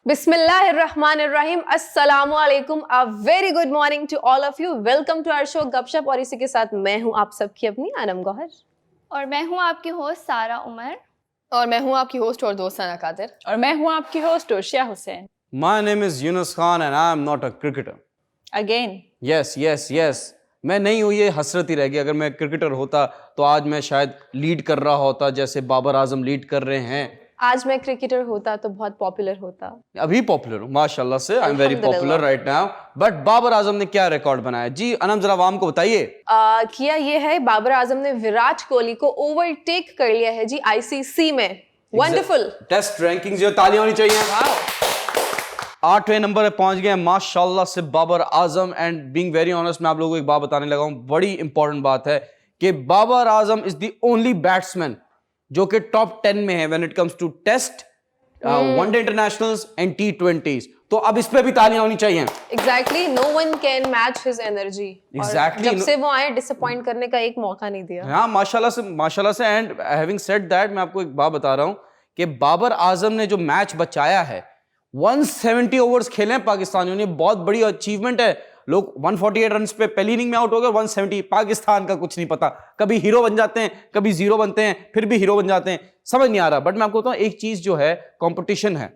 बिस्मिल्लाहिर्रहमानिर्रहीम, अस्सलामु अलैकुम, a very good morning to all of you. Welcome to our show गपशप, और इसी के साथ मैं हूं आप सबकी अपनी अनम गौहर। और मैं हूं आपकी होस्ट सारा उमर। और मैं हूं आपकी होस्ट और दोस्त सना कादिर। और मैं हूं आपकी host Urshia Hussain. My name is Yunus Khan and I am not a cricketer. Again. Yes. मैं नहीं हूँ, ये हसरत ही रह गई। अगर मैं क्रिकेटर होता तो आज मैं शायद लीड कर रहा होता जैसे बाबर आजम लीड कर रहे हैं। आज मैं क्रिकेटर होता तो बहुत पॉपुलर होता। अभी पॉपुलर हूँ माशाल्लाह से, I am very popular right now. But Babar Azam ने क्या रिकॉर्ड बनाया जी? अनम जरा आवाम को बताइए। किया ये है, बाबर आजम ने विराट कोहली को ओवरटेक कर लिया है जी आईसीसी में। वंडरफुल। टेस्ट रैंकिंग जो तालियां होनी चाहिए। 8वें नंबर पे पहुंच गए माशाल्लाह से Babar Azam. And being very honest, मैं आप लोगों को एक बात बताने लगा हूं, बड़ी इंपॉर्टेंट बात है कि Babar Azam is the only batsman जो कि टॉप 10 में है when it comes to test, one day internationals and T20s। तो अब इस पे भी तालियां होनी चाहिए। Exactly, no one can match his energy. Exactly. जब से वो आए, डिसअपॉइंट करने का एक मौका नहीं दिया। हाँ माशाल्लाह से। एंड हैविंग सेड दैट, मैं आपको एक बात बता रहा हूं कि बाबर आजम ने जो मैच बचाया है, 170 ओवर्स खेले हैं पाकिस्तानियों ने, बहुत बड़ी अचीवमेंट है। लोग 148 रन पे पहली इनिंग में आउट हो गए, 170। पाकिस्तान का कुछ नहीं पता, कभी हीरो बन जाते हैं, कभी जीरो बनते हैं, फिर भी हीरो बन जाते हैं, समझ नहीं आ रहा। बट मैं आपको बताऊं एक चीज जो है, कंपटीशन है।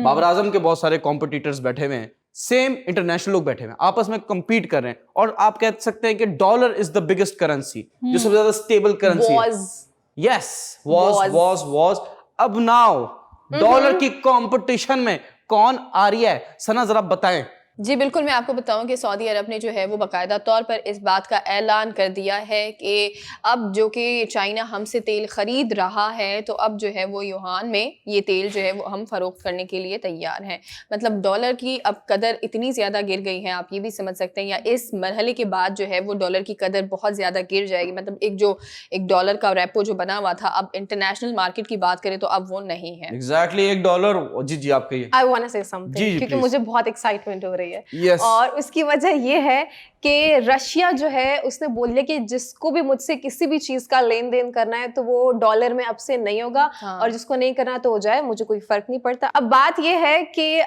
बाबर आजम के बहुत सारे कॉम्पिटिटर्स बैठे हुए हैं, सेम इंटरनेशनल लोग बैठे हुए हैं, आपस में कम्पीट कर रहे हैं। और आप कह सकते हैं कि dollar is the biggest currency, जो सबसे ज्यादा स्टेबल करेंसी है। Yes, was. अब नाउ डॉलर की कंपटीशन में कौन आ रही है? सना जरा बताएं। जी बिल्कुल, मैं आपको बताऊं कि सऊदी अरब ने जो है वो बाकायदा तौर पर इस बात का ऐलान कर दिया है कि अब जो कि चाइना हमसे तेल ख़रीद रहा है, तो अब जो है वो युआन में ये तेल जो है वो हम फ़रोख्त करने के लिए तैयार हैं। मतलब डॉलर की अब कदर इतनी ज़्यादा गिर गई है, आप ये भी समझ सकते हैं, या इस मरहले के बाद जो है वो डॉलर की कदर बहुत ज़्यादा गिर जाएगी। मतलब एक डॉलर का रेपो जो बना हुआ था, अब इंटरनेशनल मार्केट की बात करें तो अब वो नहीं है। एग्जैक्टली $1। जी आप कहिए। I want to say something, क्योंकि मुझे बहुत एक्साइटमेंट हो रही है। Yes. और उसकी वजह ये है कि रशिया जो है उसने बोल दिया कि जिसको भी मुझसे किसी भी चीज का लेन देन करना है तो वो डॉलर में अब से नहीं होगा। हाँ। और जिसको नहीं करना तो हो जाए, मुझे कोई फर्क नहीं पड़ता। अब बात ये है कि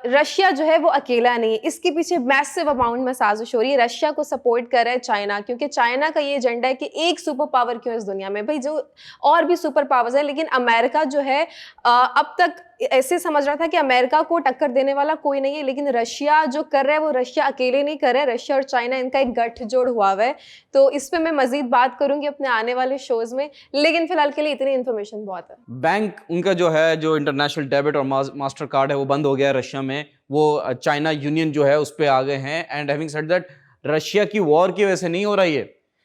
रशिया जो है वो अकेला नहीं है, इसके पीछे मैसिव अमाउंट में साजिश हो रही है। रशिया को सपोर्ट कर रहा है चाइना, क्योंकि चाइना का ये एजेंडा है कि एक सुपर पावर क्यों इस दुनिया में, भाई जो और भी सुपर पावर्स है, लेकिन अमेरिका जो है अब तक ऐसे समझ रहा था कि अमेरिका को टक्कर देने वाला कोई नहीं है। लेकिन रशिया जो कर रहा है वो रशिया अकेले नहीं कर रहा है, रशिया और चाइना इनका एक गठजोड़ हुआ है। तो इस पे मैं मजीद बात करूंगी अपने आने वाले शोज में, लेकिन फिलहाल के लिए इतनी इन्फॉर्मेशन बहुत है। बैंक उनका जो है, जो इंटरनेशनल डेबिट और मास्टर कार्ड है, वो बंद हो गया है रशिया में। वो चाइना यूनियन जो है उस पर आ गए हैं। And having said that, Russia की वॉर की वजह से नहीं हो रहा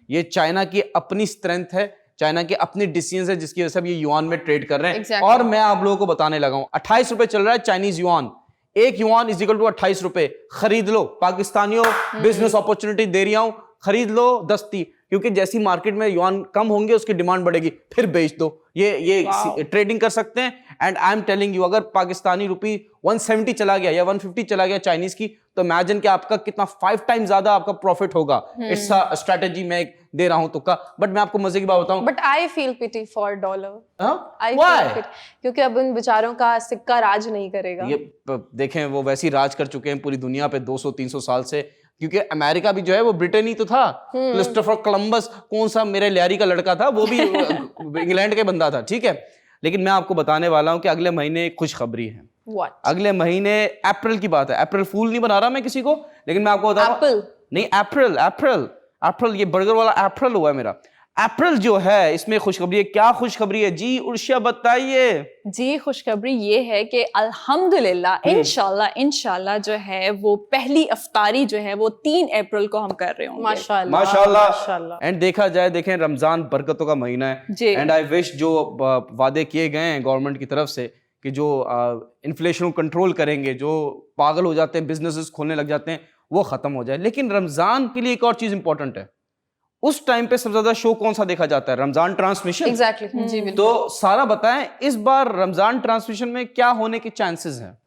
ये चाइना की अपनी स्ट्रेंथ है, चाइना के अपने डिसीजन है, जिसकी वजह से अब ये युआन में ट्रेड कर रहे हैं। Exactly. और मैं आप लोगों को बताने लगा हूं, 28 रुपए चल रहा है चाइनीज युआन। एक युआन इज इक्वल टू 28 रुपए। खरीद लो पाकिस्तानियों, बिजनेस अपॉर्चुनिटी दे रही हूं, खरीद लो दस्ती, क्योंकि जैसी मार्केट में युआन कम होंगे उसकी डिमांड बढ़ेगी, फिर बेच दो। ये ट्रेडिंग कर सकते हैं। And I am telling you, अगर पाकिस्तानी रुपी 170 चला गया या 150 चला गया चाइनीज की, तो इमेजिन कि आपका कितना 5 टाइम ज्यादा आपका प्रॉफिट होगा। इट्स अ स्ट्रेटेजी, मैं दे रहा हूं तुक्का। बट मैं आपको मजे की बात बताऊं, but I feel pity for dollar. I Why? Feel क्योंकि अब उन बेचारों का सिक्का राज नहीं करेगा। ये देखें, वो वैसे ही राज कर चुके हैं पूरी दुनिया पे 200-300 साल से। क्योंकि अमेरिका भी जो है वो ब्रिटेन ही तो था। क्रिस्टोफर कोलंबस, कौन सा मेरे लियारी का लड़का था, वो भी इंग्लैंड के बंदा था, ठीक है। लेकिन मैं आपको बताने वाला हूं कि अगले महीने खुशखबरी है। What? अगले महीने अप्रैल की बात है, अप्रैल फूल नहीं बना रहा मैं किसी को, लेकिन मैं आपको बता रहा हूं, नहीं अप्रैल, ये बर्गर वाला अप्रैल हुआ है मेरा। अप्रैल जो है इसमें खुशखबरी है। क्या खुशखबरी है जी उर्शिया, बताइए जी। खुशखबरी ये है कि अल्हम्दुलिल्लाह इंशाल्लाह जो है वो पहली इफ्तारी जो है वो 3 अप्रैल को हम कर रहे होंगे। माशाल्लाह। एंड देखा जाए, देखें रमजान बरकतों का महीना है। एंड आई विश जो वादे किए गए हैं गवर्नमेंट की तरफ से कि जो इन्फ्लेशन को कंट्रोल करेंगे, जो पागल हो जाते हैं, बिजनेसेस खोलने लग जाते हैं, वो खत्म हो जाए। लेकिन रमजान के लिए एक और चीज इंपॉर्टेंट है, उस टाइम पे सबसे ज्यादा शो कौन सा देखा जाता है? रमजान ट्रांसमिशन। एग्जैक्टली। जी बिल्कुल। तो सारा बताएं, इस बार रमजान ट्रांसमिशन में क्या होने के चांसेस हैं?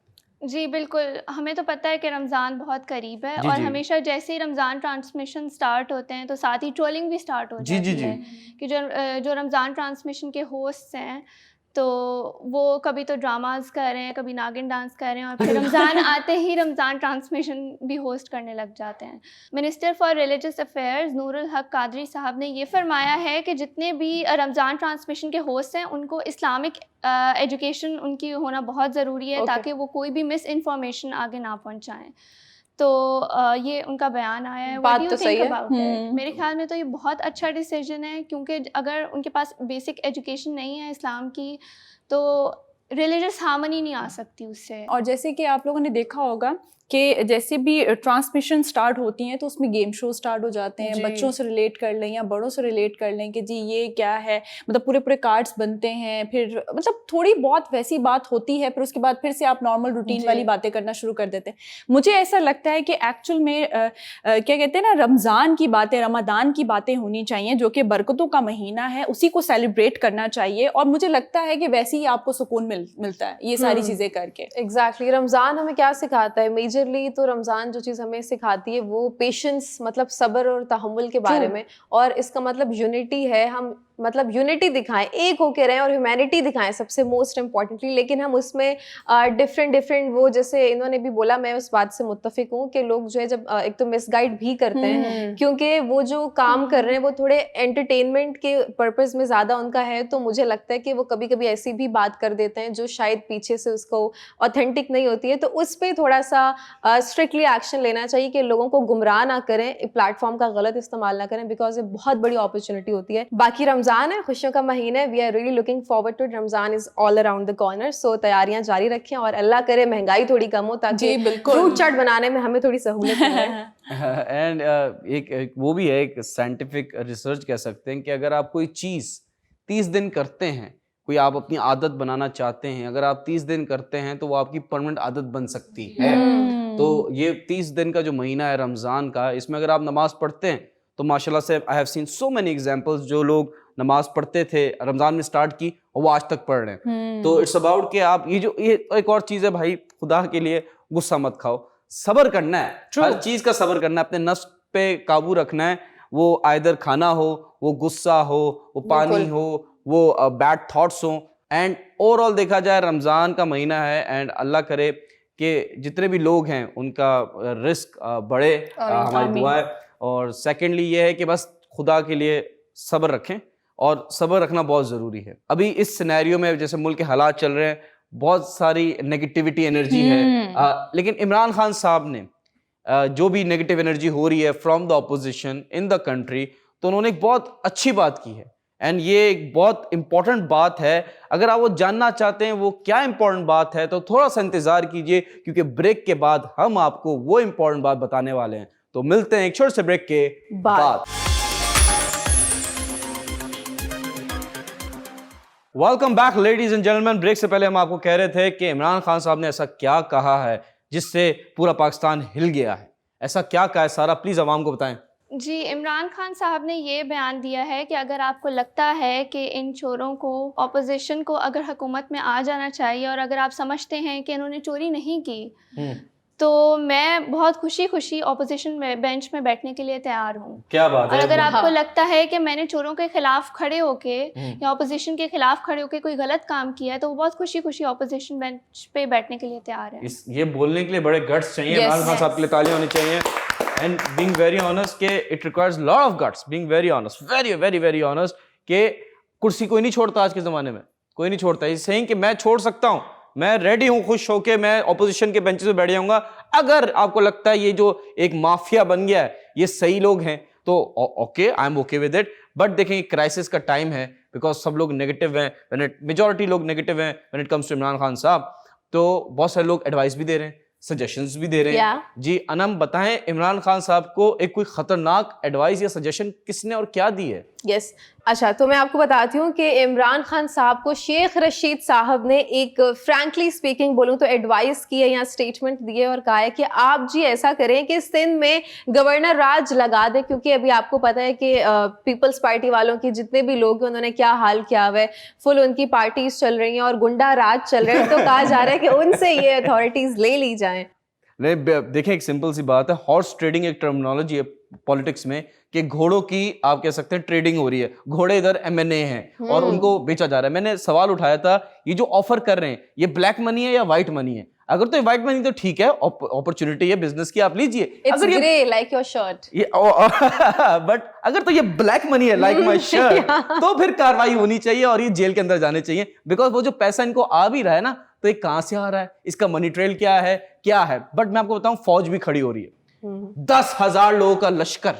जी बिल्कुल, हमें तो पता है कि रमज़ान बहुत करीब है, और हमेशा जैसे ही रमज़ान ट्रांसमिशन स्टार्ट होते हैं तो साथ ही ट्रोलिंग भी स्टार्ट हो जाती है कि जो रमज़ान ट्रांसमिशन के होस्ट्स हैं तो वो कभी तो ड्रामाज कर रहे हैं, कभी नागिन डांस कर रहे हैं, और फिर रमज़ान आते ही रमज़ान ट्रांसमिशन भी होस्ट करने लग जाते हैं। Minister for religious affairs Noorul Haq Qadri साहब ने ये फरमाया है कि जितने भी रमज़ान ट्रांसमिशन के होस्ट हैं उनको इस्लामिक एजुकेशन उनकी होना बहुत ज़रूरी है, ताकि वो कोई भी मिस इन्फॉर्मेशन आगे ना पहुँचाएँ। तो ये उनका बयान आया है। बात तो सही है। मेरे ख्याल में तो ये बहुत अच्छा डिसीजन है, क्योंकि अगर उनके पास बेसिक एजुकेशन नहीं है इस्लाम की तो रिलीजियस हार्मनी नहीं आ सकती उससे। और जैसे कि आप लोगों ने देखा होगा कि जैसे भी ट्रांसमिशन स्टार्ट होती हैं तो उसमें गेम शो स्टार्ट हो जाते हैं, बच्चों से रिलेट कर लें या बड़ों से रिलेट कर लें कि जी ये क्या है, मतलब पूरे पूरे कार्ड्स बनते हैं, फिर मतलब थोड़ी बहुत वैसी बात होती है, फिर उसके बाद फिर से आप नॉर्मल रूटीन वाली बातें करना शुरू कर देते हैं। मुझे ऐसा लगता है कि एक्चुअल में क्या कहते हैं ना, रमज़ान की बातें, रमदान की बातें होनी चाहिए, जो कि बरकतों का महीना है, उसी को सेलिब्रेट करना चाहिए। और मुझे लगता है कि वैसे ही आपको सुकून मिलता है ये सारी चीज़ें करके। एग्जैक्टली रमज़ान हमें क्या सिखाता है? मेजरली तो रमज़ान जो चीज़ हमें सिखाती है वो पेशेंस, मतलब सब्र और तहम्मुल के बारे में, और इसका मतलब यूनिटी है। हम मतलब यूनिटी दिखाएं, एक होके रहें और ह्यूमैनिटी दिखाएं सबसे मोस्ट इम्पॉर्टेंटली। लेकिन हम उसमें डिफरेंट वो, जैसे इन्होंने भी बोला, मैं उस बात से मुत्तफिक हूँ कि लोग जो है जब एक तो मिसगाइड भी करते हैं, क्योंकि वो जो काम कर रहे हैं वो थोड़े एंटरटेनमेंट के पर्पस में ज़्यादा उनका है। तो मुझे लगता है कि वो कभी कभी ऐसी भी बात कर देते हैं जो शायद पीछे से उसको ऑथेंटिक नहीं होती है। तो उस पर थोड़ा सा स्ट्रिक्टली एक्शन लेना चाहिए कि लोगों को गुमराह ना करें, प्लेटफॉर्म का गलत इस्तेमाल ना करें, बिकॉज ये बहुत बड़ी अपॉर्चुनिटी होती है। बाकी रमज़ान है, खुशियों का महीना है, we are really looking forward to it. Ramzan is all around the corner, so तैयारियां जारी रखें और अल्लाह करे महंगाई थोड़ी कम हो, ताकि फ्रूट चाट बनाने में हमें थोड़ी सहूलियत मिले। एंड एक वो भी है, एक साइंटिफिक रिसर्च कह सकते हैं कि अगर आप कोई चीज़ 30 दिन करते हैं, कोई आप अपनी आदत बनाना चाहते हैं, अगर आप 30 दिन करते हैं तो वो आपकी परमानेंट आदत बन सकती है। तो ये 30 दिन का जो महीना है रमज़ान का, इसमें अगर आप नमाज पढ़ते हैं तो माशाल्लाह से I have seen so many examples, जो लोग नमाज पढ़ते थे, रमज़ान में स्टार्ट की और वो आज तक पढ़ रहे हैं। तो इट्स अबाउट कि आप ये एक और चीज़ है भाई, खुदा के लिए गुस्सा मत खाओ, सब्र करना है, हर चीज़ का सब्र करना है, अपने नफ्स पे काबू रखना है। वो आइदर खाना हो, वो गुस्सा हो, वो पानी हो, वो बैड थॉट्स हो। एंड ओवरऑल देखा जाए रमज़ान का महीना है, एंड अल्लाह करे कि जितने भी लोग हैं उनका रिस्क बढ़े, हमारी दुआ है। और सेकेंडली ये है कि बस खुदा के लिए सब्र रखें, और सब्र रखना बहुत ज़रूरी है। अभी इस सिनेरियो में जैसे मुल्क के हालात चल रहे हैं, बहुत सारी नेगेटिविटी एनर्जी है, लेकिन इमरान खान साहब ने जो भी नेगेटिव एनर्जी हो रही है from the opposition in the country, तो उन्होंने एक बहुत अच्छी बात की है। एंड ये एक बहुत इंपॉर्टेंट बात है। अगर आप वो जानना चाहते हैं वो क्या इंपॉर्टेंट बात है, तो थोड़ा सा इंतजार कीजिए, क्योंकि ब्रेक के बाद हम आपको वो इंपॉर्टेंट बात बताने वाले हैं। तो मिलते हैं एक छोटे से ब्रेक के बाद। Welcome back ladies and gentleman. Break से पहले हम आपको कह रहे थे कि इमरान खान साहब ने ऐसा क्या कहा है जिससे पूरा पाकिस्तान हिल गया है। ऐसा क्या कहा है सारा, प्लीज आवाम को बताएं। जी, इमरान खान साहब ने ये बयान दिया है कि अगर आपको लगता है कि इन चोरों को, ऑपोजिशन को अगर हुकूमत में आ जाना चाहिए, और अगर आप समझते हैं कि इन्होंने चोरी नहीं की, तो मैं बहुत खुशी ऑपोजिशन में बेंच में बैठने के लिए तैयार हूँ। क्या बात है। और अगर आपको लगता है कि मैंने चोरों के खिलाफ खड़े होके या ऑपोजिशन के खिलाफ खड़े होके कोई गलत काम किया है, तो वो बहुत खुशी ऑपोजिशन बेंच पे बैठने के लिए तैयार है। ये बोलने के लिए बड़े गट्स चाहिए। इमरान खान साहब के लिए तालियां होनी चाहिए। एंड बीइंग वेरी ऑनेस्ट के it requires lot of guts, being very honest, very honest के कुर्सी कोई नहीं छोड़ता आज के ज़माने में, कोई नहीं छोड़ता। इस सेइंग कि मैं छोड़ सकता हूँ, मैं रेडी हूँ खुश होके, मैं ऑपोजिशन के बेंचेस पे बैठ जाऊंगा। अगर आपको लगता है ये जो एक माफिया बन गया है ये सही लोग हैं, तो okay, I am okay with it. But देखें क्राइसिस का टाइम है, बिकॉज सब लोग नेगेटिव हैं, मेजॉरिटी लोग नेगेटिव हैं when it comes to Imran Khan साहब। तो बहुत सारे लोग एडवाइस भी दे रहे हैं, सजेशंस भी दे रहे हैं। जी अनम बताएं, इमरान खान साहब को एक कोई खतरनाक एडवाइस या सजेशन किसने और क्या दी है? यस अच्छा, तो मैं आपको बताती हूँ कि इमरान खान साहब को शेख रशीद साहब ने एक फ्रैंकली स्पीकिंग बोलूँ तो एडवाइस की है या स्टेटमेंट दी है, और कहा है कि आप जी ऐसा करें कि सिंध में गवर्नर राज लगा दें, क्योंकि अभी आपको पता है कि पीपल्स पार्टी वालों की जितने भी लोग हैं उन्होंने क्या हाल किया हुआ है, फुल उनकी पार्टीज चल रही हैं और गुंडा राज चल रहे हैं। तो कहा जा रहा है कि उनसे ये अथॉरिटीज ले ली जाएं। नहीं देखें, एक सिंपल सी बात है, हॉर्स ट्रेडिंग एक टर्मिनोलॉजी है पॉलिटिक्स में कि घोड़ों की आप कह सकते हैं ट्रेडिंग हो रही है, घोड़े इधर एमएनए हैं और उनको बेचा जा रहा है। मैंने सवाल उठाया था, ये जो ऑफर कर रहे हैं ये ब्लैक मनी है या व्हाइट मनी है? अगर तो व्हाइट मनी तो ठीक है, अपॉर्चुनिटी है बिजनेस की, आप लीजिए। इट्स अगर ये ग्रे लाइक योर शर्ट। ये बट अगर तो ये ब्लैक मनी है लाइक माय शर्ट, तो फिर कार्रवाई होनी चाहिए और ये जेल के अंदर जाने चाहिए, बिकॉज वो जो पैसा इनको आ भी रहा है ना, तो ये कहां से आ रहा है, इसका मनी ट्रेल क्या है, क्या है। बट मैं आपको बताऊं, फौज भी खड़ी हो रही है, 10,000 लोगों का लश्कर,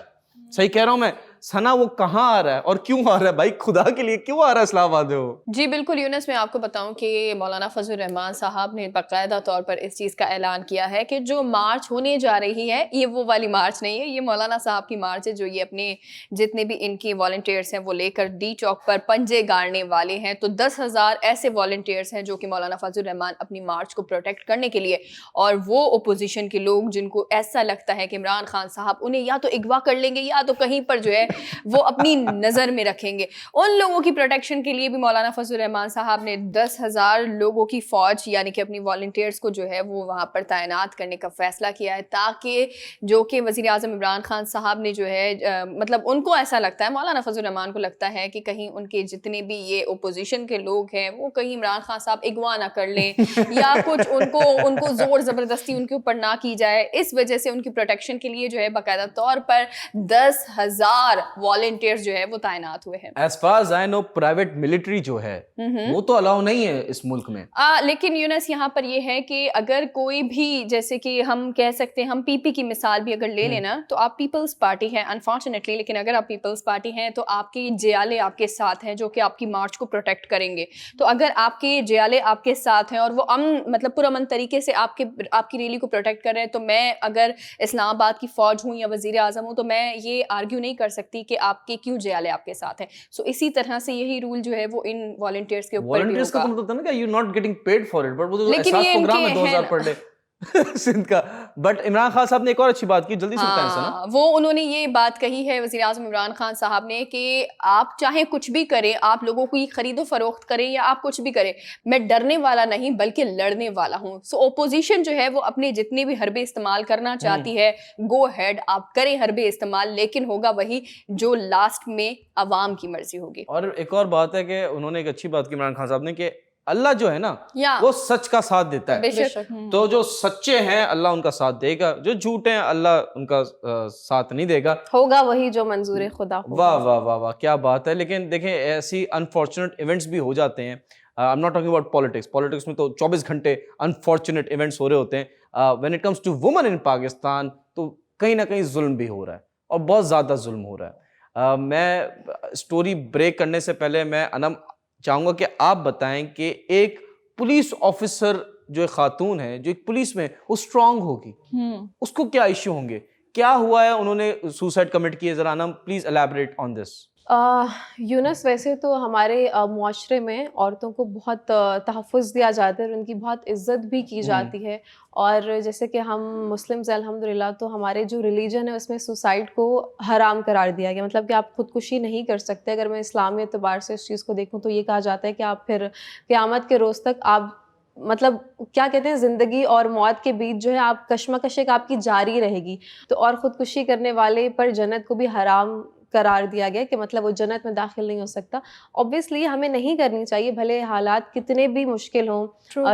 सही कह रहा हूं मैं सना, वो कहां आ रहा है और क्यों आ रहा है भाई, खुदा के लिए क्यों आ रहा है इस्लामाबाद में वो? जी बिल्कुल यूनुस, मैं आपको बताऊं कि मौलाना फजल रहमान साहब ने बाकायदा तौर पर इस चीज़ का ऐलान किया है कि जो मार्च होने जा रही है ये वो वाली मार्च नहीं है, ये मौलाना साहब की मार्च है जो ये अपने जितने भी इनके वॉलंटियर्स हैं वो लेकर डी चौक पर पंजे गाड़ने वाले हैं। तो 10,000 ऐसे वॉलंटियर्स हैं जो कि मौलाना फजल रहमान अपनी मार्च को प्रोटेक्ट करने के लिए, और वो अपोजिशन के लोग जिनको ऐसा लगता है कि इमरान खान साहब उन्हें या तो अगवा कर लेंगे या तो कहीं पर जो है वो अपनी नज़र में रखेंगे, उन लोगों की प्रोटेक्शन के लिए भी मौलाना फजल रहमान साहब ने 10,000 लोगों की फ़ौज यानी कि अपनी वॉलंटियर्स को जो है वो वहाँ पर तैनात करने का फ़ैसला किया है, ताकि जो कि वज़ीर आज़म इमरान खान साहब ने जो है मतलब उनको ऐसा लगता है, मौलाना फजल रहमान को लगता है कि कहीं उनके जितने भी ये अपोजिशन के लोग हैं वो कहीं इमरान खान साहब अगवा ना कर लें या कुछ उनको ज़ोर ज़बरदस्ती उनके ऊपर ना की जाए। इस वजह से उनकी प्रोटेक्शन के लिए जो है बाकायदा तौर पर 10,000 वॉलंटियर्स जो है वो तैनात हुए हैं। As far as I know, private military जो है वो तो अलाउ नहीं है इस मुल्क में। लेकिन यूनस यहाँ पर ये है कि अगर कोई भी, जैसे कि हम कह सकते हैं, हम पीपी की मिसाल भी अगर ले लेना, तो आप पीपल्स पार्टी हैं अनफॉर्चुनेटली, लेकिन अगर आप पीपल्स पार्टी हैं तो आपके जियाले आपके साथ हैं जो कि आपकी मार्च को प्रोटेक्ट करेंगे। तो अगर आपके जियाले आपके साथ हैं और वो मतलब पुरअमन तरीके से आपकी रैली को प्रोटेक्ट कर रहे हैं, तो मैं अगर इस्लामाबाद की फौज हूँ या वजीर आजम हूँ तो मैं ये आर्ग्यू नहीं कर सकती कि आपके क्यों जियाले आपके साथ हैं। सो इसी तरह से यही रूल जो है वो इन वॉलंटियर्स के ऊपर भी वॉलंटियर्स का होगा। तो मतलब था ना कि you not getting paid for it, but वो तो लेकिन एहसास ये प्रोग्राम है इनके 2000 हैं पर डे सिंध का। बट इमरान खान साहब ने एक और अच्छी बात की, जल्दी से बताएं सना। हाँ, वो उन्होंने ये बात कही है वज़ीर आज़म इमरान खान साहब ने कि आप चाहे कुछ भी करें, आप लोगों को खरीदो फरोख्त करें या आप कुछ भी करें, मैं डरने वाला नहीं बल्कि लड़ने वाला हूँ। सो ओपोजिशन जो है वो अपने जितने भी हरबे इस्तेमाल करना चाहती है, गो हेड, आप करें हरबे इस्तेमाल, लेकिन होगा वही जो लास्ट में अवाम की मर्जी होगी। और एक और बात है कि उन्होंने एक अच्छी बात की इमरान खान साहब ने कि अल्लाह जो है ना या वो सच का साथ देता है। बेशक। तो जो सच्चे हैं अल्लाह उनका साथ देगा, जो झूठे हैं अल्लाह उनका साथ नहीं देगा। होगा वही जो मंजूर खुदा होगा। वाह वाह वाह वाह, क्या बात है। लेकिन देखें ऐसी अनफॉर्चुनेट इवेंट्स भी हो जाते हैं। I am not talking about politics में तो 24 घंटे अनफॉर्चुनेट इवेंट्स हो रहे होते हैं। When it comes to women in Pakistan तो कहीं ना कहीं जुल्म भी हो रहा है और बहुत ज़्यादा जुल्म हो रहा है। मैं स्टोरी ब्रेक करने से पहले मैं अनम चाहूँगा कि आप बताएं कि एक पुलिस ऑफिसर जो एक खातून है, जो एक पुलिस में वो स्ट्रांग होगी, उसको क्या इश्यू होंगे, क्या हुआ है, उन्होंने सुसाइड कमिट किए, जरा Anam please elaborate on this. Younus, वैसे तो हमारे मुआशरे में औरतों को बहुत तहफ़्फ़ुज़ दिया जाता है और उनकी बहुत इज़्ज़त भी की जाती है। और जैसे कि हम मुस्लिम्स अल्हम्दुलिल्लाह, तो हमारे जो रिलीजन है उसमें सुसाइड को हराम करार दिया गया, मतलब कि आप खुदकुशी नहीं कर सकते। अगर मैं इस्लामी एतबार से इस चीज़ को देखूँ तो ये कहा जाता है कि आप फिर क़यामत के रोज़ तक आप मतलब क्या कहते हैं, ज़िंदगी और मौत के बीच जो है आप कशमकश एक आपकी जारी रहेगी। तो और ख़ुदकुशी करने वाले पर जन्नत को भी हराम करार दिया गया कि मतलब वो जन्नत में दाखिल नहीं हो सकता। ऑब्वियसली हमें नहीं करनी चाहिए, भले हालात कितने भी मुश्किल हों,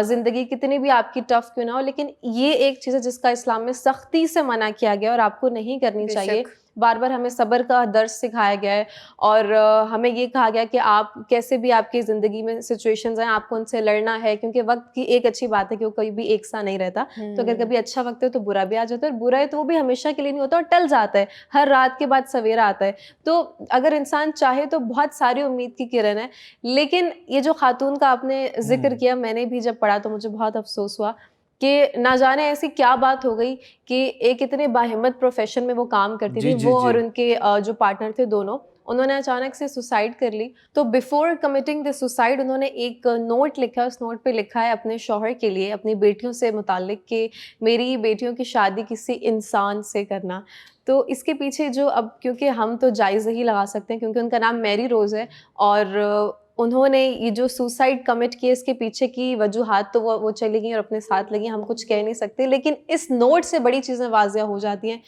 ज़िंदगी कितनी भी आपकी टफ क्यों ना हो, लेकिन ये एक चीज़ है जिसका इस्लाम में सख्ती से मना किया गया और आपको नहीं करनी चाहिए। बार बार हमें सब्र का दर्स सिखाया गया है और हमें ये कहा गया कि आप कैसे भी आपकी ज़िंदगी में सिचुएशंस हैं आपको उनसे लड़ना है, क्योंकि वक्त की एक अच्छी बात है कि वो कभी भी एक सा नहीं रहता। तो अगर कभी अच्छा वक्त है तो बुरा भी आ जाता है, और बुरा है तो वो भी हमेशा के लिए नहीं होता और टल जाता है, हर रात के बाद सवेरा आता है। तो अगर इंसान चाहे तो बहुत सारी उम्मीद की किरण है। लेकिन ये जो खातून का आपने जिक्र किया, मैंने भी जब पढ़ा तो मुझे बहुत अफसोस हुआ कि ना जाने ऐसी क्या बात हो गई कि एक इतने बाहिम्मत प्रोफेशन में वो काम करती थी, वो और उनके जो पार्टनर थे दोनों, उन्होंने अचानक से सुसाइड कर ली। तो बिफोर कमिटिंग द सुसाइड उन्होंने एक नोट लिखा, उस नोट पे लिखा है अपने शौहर के लिए, अपनी बेटियों से मुताल्लिक कि मेरी बेटियों की शादी किसी इंसान से करना। तो इसके पीछे जो, अब क्योंकि हम तो जायज़ ही लगा सकते हैं क्योंकि उनका नाम मैरी रोज़ है और उन्होंने ये जो सुसाइड कमिट किए इसके पीछे की वजूहात तो वो चली गई और अपने साथ लगी, हम कुछ कह नहीं सकते, लेकिन इस नोट से बड़ी चीज़ें वाज़िया हो जाती हैं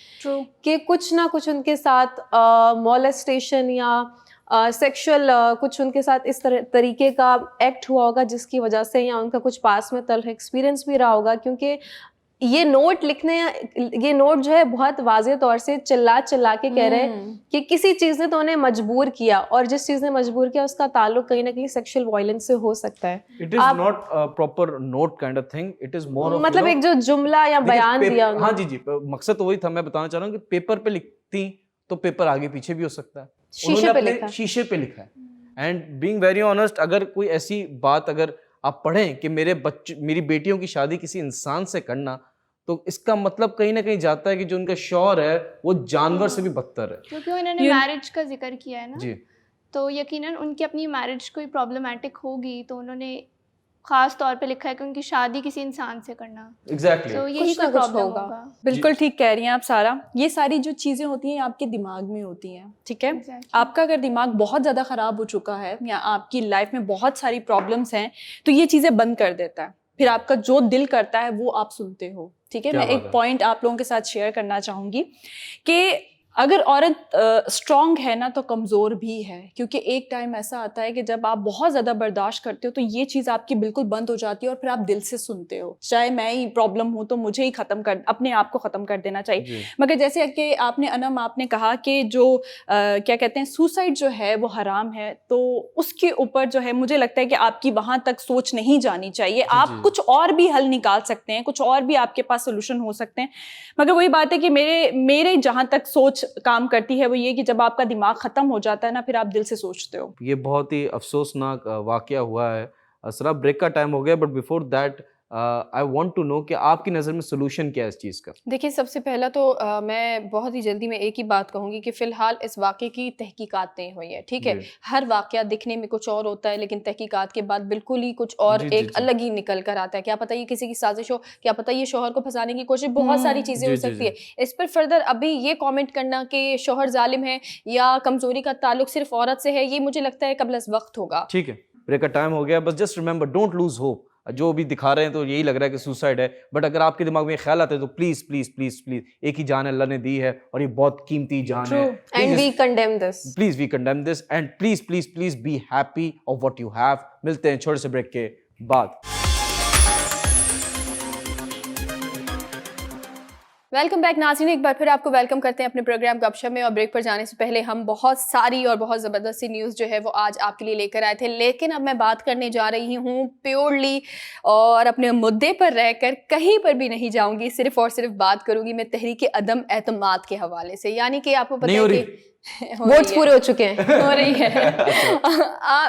कि कुछ ना कुछ उनके साथ मॉलेस्टेशन या सेक्सुअल कुछ उनके साथ इस तरीके का एक्ट हुआ होगा जिसकी वजह से, या उनका कुछ पास में तल्ख एक्सपीरियंस भी रहा होगा, क्योंकि ये नोट जो है बहुत वाज़े तौर से चिल्ला के कह रहे हैं कि किसी चीज़ ने तो उन्हें मजबूर किया, और जिस चीज़ ने मजबूर किया उसका ताल्लुक कहीं ना कहीं सेक्सुअल वायलेंस से हो सकता है। It is not proper note kind of thing, it is more of मतलब एक जो जुमला या बयान दिया उन्होंने। हाँ जी, मकसद तो वही था। मैं बताना चाह रहा हूँ कि पेपर पे लिखती तो पेपर आगे पीछे भी हो सकता है, शीशे पे लिखा, शीशे पे लिखा है। एंड बीइंग वेरी ऑनेस्ट, अगर कोई ऐसी बात अगर आप पढ़ें कि मेरी बेटियों की शादी किसी इंसान से करना, तो इसका मतलब कहीं ना कहीं जाता है कि जो उनका शौहर है वो जानवर से भी बदतर है, क्योंकि उन्होंने मैरिज का जिक्र किया है ना जी। तो यकीनन उनकी अपनी मैरिज कोई प्रॉब्लमेटिक होगी, तो उन्होंने खास तौर पे लिखा है कि उनकी शादी किसी इंसान से करना। एग्जैक्टली तो यही कुछ ना कोई कुछ प्रॉब्लम होगा। होगा। बिल्कुल ठीक कह रही हैं आप सारा। ये सारी जो चीज़ें होती हैं आपके दिमाग में होती हैं, ठीक है। Exactly. आपका अगर दिमाग बहुत ज़्यादा ख़राब हो चुका है या आपकी लाइफ में बहुत सारी प्रॉब्लम्स हैं तो ये चीज़ें बंद कर देता है, फिर आपका जो दिल करता है वो आप सुनते हो, ठीक है। मैं एक पॉइंट आप लोगों के साथ शेयर करना चाहूँगी कि अगर औरत स्ट्रॉन्ग है ना तो कमज़ोर भी है, क्योंकि एक टाइम ऐसा आता है कि जब आप बहुत ज़्यादा बर्दाश्त करते हो तो ये चीज़ आपकी बिल्कुल बंद हो जाती है और फिर आप दिल से सुनते हो, चाहे मैं ही प्रॉब्लम हूँ तो मुझे ही अपने आप को ख़त्म कर देना चाहिए। मगर जैसे कि आपने कहा कि जो क्या कहते हैं सुसाइड जो है वो हराम है, तो उसके ऊपर जो है मुझे लगता है कि आपकी वहाँ तक सोच नहीं जानी चाहिए। आप कुछ और भी हल निकाल सकते हैं, कुछ और भी आपके पास सोल्यूशन हो सकते हैं, मगर वही बात है कि मेरे जहाँ तक सोच काम करती है वो ये कि जब आपका दिमाग खत्म हो जाता है ना फिर आप दिल से सोचते हो। ये बहुत ही अफसोसनाक वाकया हुआ है। असरा ब्रेक का टाइम हो गया, but before that I want to know कि आपकी नज़र में सोल्यूशन क्या है इस चीज़ का। देखिए, सबसे पहला तो मैं बहुत ही जल्दी में एक ही बात कहूँगी कि फ़िलहाल इस वाक़े की तहकीकात नहीं हुई है, ठीक है। हर वाक़या दिखने में कुछ और होता है लेकिन तहकीकात के बाद बिल्कुल ही कुछ और एक अलग ही निकल कर आता है। क्या पता ये किसी की साजिश हो, क्या पता ये शौहर को फंसाने की कोशिश, बहुत सारी चीज़ें हो सकती है। इस पर फर्दर अभी ये कॉमेंट करना कि शौहर जालिम है या कमज़ोरी का ताल्लुक सिर्फ औरत से है, ये मुझे लगता है कबल अज़ वक्त होगा। ठीक है, ब्रेक का टाइम हो गया, बस just remember, don't lose hope. जो भी दिखा रहे हैं तो यही लग रहा है कि सुसाइड है, बट अगर आपके दिमाग में ख्याल आता है तो प्लीज प्लीज प्लीज प्लीज, एक ही जान अल्लाह ने दी है और ये बहुत कीमती जान है। And we condemn this, please we condemn this, and please please please be happy of what you have. मिलते हैं छोटे से ब्रेक के बाद। वेलकम बैक नाज़रीन, एक बार फिर आपको वेलकम करते हैं अपने प्रोग्राम गपशप में। और ब्रेक पर जाने से पहले हम बहुत सारी और बहुत ज़बरदस्त सी न्यूज़ जो है वो आज आपके लिए लेकर आए थे, लेकिन अब मैं बात करने जा रही हूँ प्योरली और अपने मुद्दे पर रहकर कहीं पर भी नहीं जाऊँगी, सिर्फ और सिर्फ बात करूँगी मैं तहरीक अदम एतमाद के हवाले से। यानी कि आपको पता है कि वोट्स पूरे हो चुके हैं, हो रही है।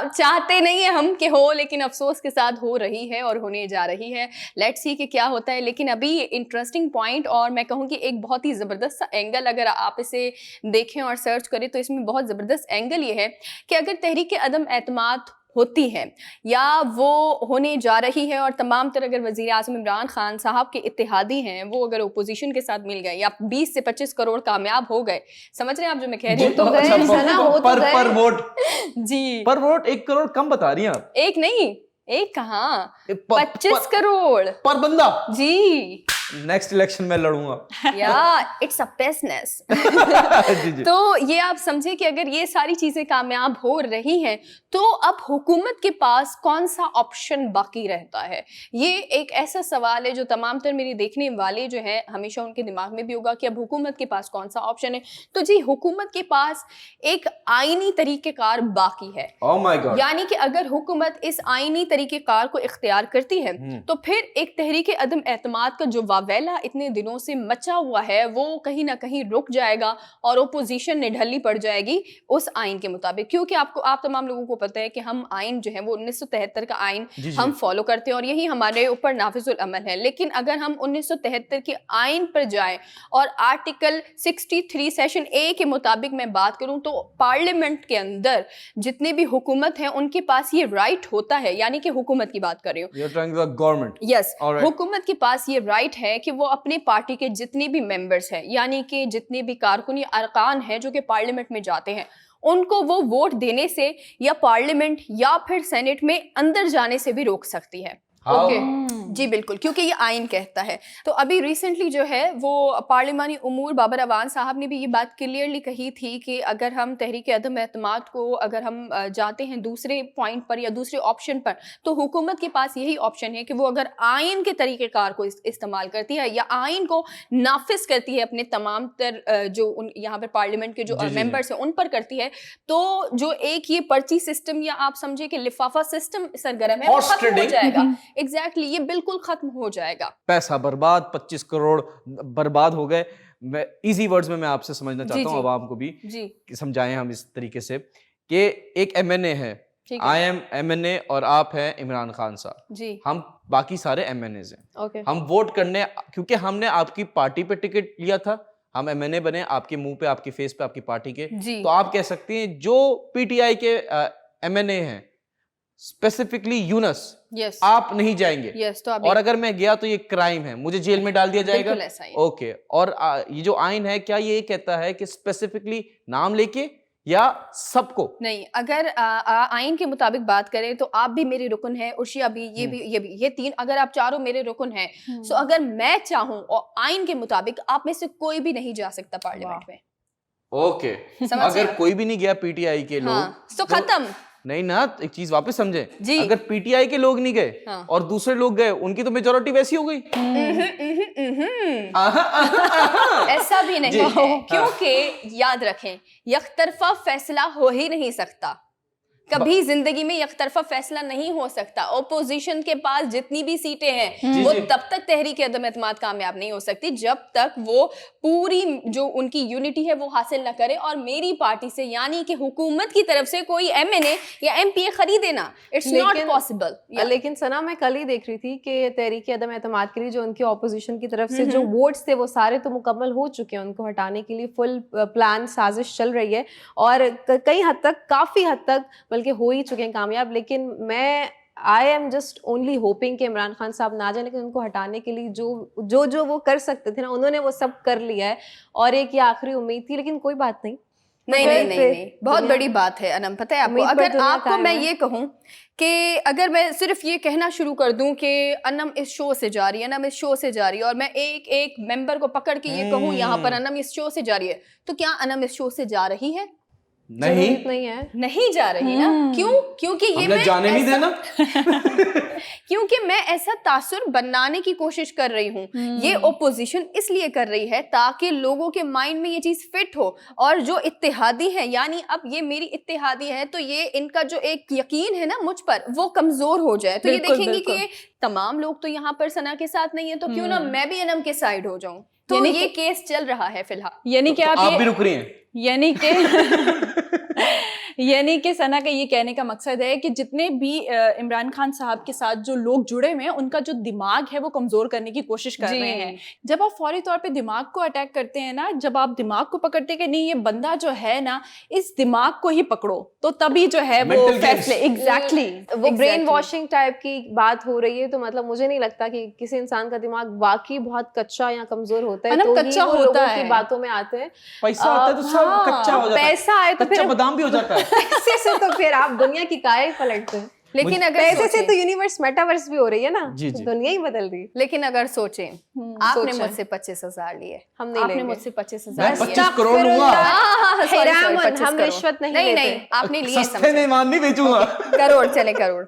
चाहते नहीं है हम कि हो, लेकिन अफसोस के साथ हो रही है और होने जा रही है। लेट्स सी कि क्या होता है। लेकिन अभी इंटरेस्टिंग पॉइंट और मैं कहूँगी एक बहुत ही ज़बरदस्त सा एंगल अगर आप इसे देखें और सर्च करें तो इसमें बहुत ज़बरदस्त एंगल ये है कि अगर तहरीक अदम एतमाद होती है या वो होने जा रही है और तमाम तरह अगर वज़ीर आज़म इमरान खान साहब के इत्तेहादी हैं वो अगर ओपोजिशन के साथ मिल गए या 20 से 25 करोड़ कामयाब हो गए, समझ रहे हैं आप जो मैं कह रही हूँ? तो गए ना, हो तो गए पर वोट जी, पर वोट 1 करोड़ कम बता रही हैं आप। एक नहीं, एक कहाँ, 25 करोड़ पर बंदा जी। नेक्स्ट इलेक्शन में लड़ूंगा। या इट्स अ बिजनेस। जी जी। तो ये आप समझे कि अगर ये सारी चीजें कामयाब हो रही हैं तो अब हुकूमत के पास कौन सा ऑप्शन बाकी रहता है? ये एक ऐसा सवाल है जो तमाम तर मेरे देखने वाले जो हैं हमेशा उनके दिमाग में भी होगा कि अब हुकूमत के पास कौन सा ऑप्शन है। तो जी, हुकूमत के पास एक आईनी तरीक़ेकार बाकी है। Oh my God. यानी कि अगर हुकूमत इस आईनी तरीक़ेकार को इख्तियार करती है तो फिर एक तहरीक अदम एतमाद का जो वावेला इतने दिनों से मचा हुआ है वो कहीं ना कहीं रुक जाएगा और ओपोजिशन निढल्ली पड़ जाएगी उस आइन के मुताबिक। क्योंकि आप तमाम लोगों को पता है कि हम आइन जो है वो 1973 का आइन हम फॉलो करते हैं और यही हमारे ऊपर नाफिजुल अमल है। लेकिन अगर हम 1973 के आइन पर जाएं और आर्टिकल 63 सेशन ए के मुताबिक मैं बात करूं तो पार्लियामेंट के अंदर जितने भी हुकूमत हैं उनके पास ये राइट होता है, यानी कि हुकूमत की बात कर रही हूँ, गवर्नमेंट, यस, हुकूमत के पास ये राइट है कि वो अपने पार्टी के जितने भी मेंबर्स हैं यानी कि जितने भी कारकुन या अरकान हैं जो कि पार्लियामेंट में जाते हैं उनको वो वोट देने से या पार्लियामेंट या फिर सेनेट में अंदर जाने से भी रोक सकती है। ओके जी बिल्कुल, क्योंकि ये आइन कहता है। तो अभी रिसेंटली जो है वो पार्लिमानी उमूर बाबर अवान साहब ने भी ये बात क्लियरली कही थी कि अगर हम तहरीक अदम एतमाद को अगर हम जाते हैं दूसरे पॉइंट पर या दूसरे ऑप्शन पर, तो हुकूमत के पास यही ऑप्शन है कि वो अगर आइन के तरीक़ेकार को इस्तेमाल करती है या आइन को नाफिज करती है अपने तमाम तर जो यहाँ पर पार्लियामेंट के जो मेंबर्स हैं उन पर करती है, तो जो एक ये पर्ची सिस्टम या आप समझे कि लिफाफा सिस्टम सरगर्म है वो खत्म हो जाएगा। एग्जैक्टली ये बिल्कुल खत्म हो जाएगा। पैसा बर्बाद, 25 करोड़ बर्बाद हो गए। मैं इजी वर्ड्स में मैं आपसे समझना चाहता हूँ, आवाम को भी कि समझाएं हम इस तरीके से कि एक एमएनए है, आई एम एमएनए और आप हैं इमरान खान साहब जी, हम बाकी सारे एमएनएज हैं। हम वोट करने, क्योंकि हमने आपकी पार्टी पे टिकट लिया था, हम एमएनए बने आपके मुंह पे, आपके फेस पे, आपकी पार्टी के, तो आप कह सकते हैं जो पीटीआई के एमएनए हैं स्पेसिफिकली यूनस, आप नहीं जाएंगे। तो और अगर मैं गया तो ये क्राइम है, मुझे जेल में डाल दिया जाएगा। ओके, और ये जो आइन है क्या ये कहता है कि स्पेसिफिकली नाम लेके या सबको? नहीं, अगर आइन के मुताबिक बात करें तो आप भी मेरे रुकन है, उर्शिया भी, ये भी, ये तीन, अगर आप चारों मेरे रुकन हैं, सो अगर मैं चाहूं और आइन के मुताबिक आप में से कोई भी नहीं जा सकता पार्लियामेंट में। ओके, अगर कोई भी नहीं गया पीटीआई के लोग तो खत्म। नहीं ना, एक चीज वापस समझे जी, अगर पीटीआई के लोग नहीं गए और दूसरे लोग गए, उनकी तो मेजॉरिटी वैसी हो गई। ऐसा भी नहीं है, क्योंकि याद रखें यकतरफा फैसला हो ही नहीं सकता, कभी जिंदगी में यकतरफा फैसला नहीं हो सकता। ओपोजिशन के पास जितनी भी सीटें हैं वो तब तक तहरीक अदम एतमाद कामयाब नहीं हो सकती जब तक वो पूरी जो उनकी यूनिटी है वो हासिल ना करे और मेरी पार्टी से यानी कि हुकूमत की तरफ से कोई एमएनए या एमपीए खरीदे ना। It's not possible. लेकिन सना, मैं कल ही देख रही थी कि तहरीक अदम एतमाद के लिए जो उनकी ऑपोजिशन की तरफ से जो वोट्स थे वो सारे तो मुकम्मल हो चुके हैं, उनको हटाने के लिए फुल प्लान साजिश चल रही है और कई हद तक, काफी हद तक बल्कि हो ही चुके हैं कामयाब। लेकिन मैं I am just only hopping कि इमरान खान साहब ना जाने, लेकिन उनको हटाने के लिए जो वो कर सकते थे ना, उन्होंने वो सब कर लिया है और एक ये आखिरी उम्मीद थी। लेकिन कोई बात नहीं, नहीं, बहुत बड़ी बात है अनम, पता है आपको। अगर आपको मैं ये कहूँ कि अगर मैं सिर्फ ये कहना शुरू कर दूं कि अनम इस शो से जा रही है, अनम इस शो से जा रही है, और मैं एक एक मेंबर को पकड़ के ये कहूँ यहाँ पर अनम इस शो से जा रही है, तो क्या अनम इस शो से जा रही है? नहीं है, नहीं जा रही ना। क्यों? क्योंकि ये मैं जाने नहीं देना क्योंकि मैं ऐसा तासुर बनाने की कोशिश कर रही हूँ। ये ओपोजिशन इसलिए कर रही है ताकि लोगों के माइंड में ये चीज फिट हो, और जो इत्तेहादी है, यानी अब ये मेरी इत्तेहादी है तो ये इनका जो एक यकीन है ना मुझ पर वो कमजोर हो जाए। तो ये देखेंगे कि ये तमाम लोग तो यहाँ पर सना के साथ नहीं है, तो क्यों ना मैं भी अनम के साइड हो जाऊं। तो ये केस चल रहा है फिलहाल। यानी कि आप भी रुक रही हैं, यानी कि सना का ये कहने का मकसद है कि जितने भी इमरान खान साहब के साथ जो लोग जुड़े हुए हैं उनका जो दिमाग है वो कमजोर करने की कोशिश कर रहे हैं। जब आप फौरी तौर पे दिमाग को अटैक करते हैं ना, जब आप दिमाग को पकड़ते कि नहीं ये बंदा जो है ना इस दिमाग को ही पकड़ो, तो तभी जो है वो फैसले एग्जैक्टली वो ब्रेन वॉशिंग टाइप की बात हो रही है। तो मतलब मुझे नहीं लगता कि किसी इंसान का दिमाग वाकई बहुत कच्चा या कमजोर होता है, तो कच्चा होता है, बातों में आते हैं। पैसा आता है तो सब कच्चा हो जाता है, पैसा आए तो कच्चा बादाम भी हो जाता है। पैसे से तो फिर आप दुनिया की काया पलटते हैं। लेकिन अगर पैसे से तो यूनिवर्स मेटावर्स भी हो रही है ना, तो दुनिया ही बदल रही। लेकिन अगर सोचें, आपने मुझसे 25,000 लिए, हमने आपने मुझसे 25,000 25 करोड़ लूंगा। हम रिश्वत नहीं, आपने लिए, सस्ते में ईमान नहीं बेचूंगा। करोड़ चले, करोड़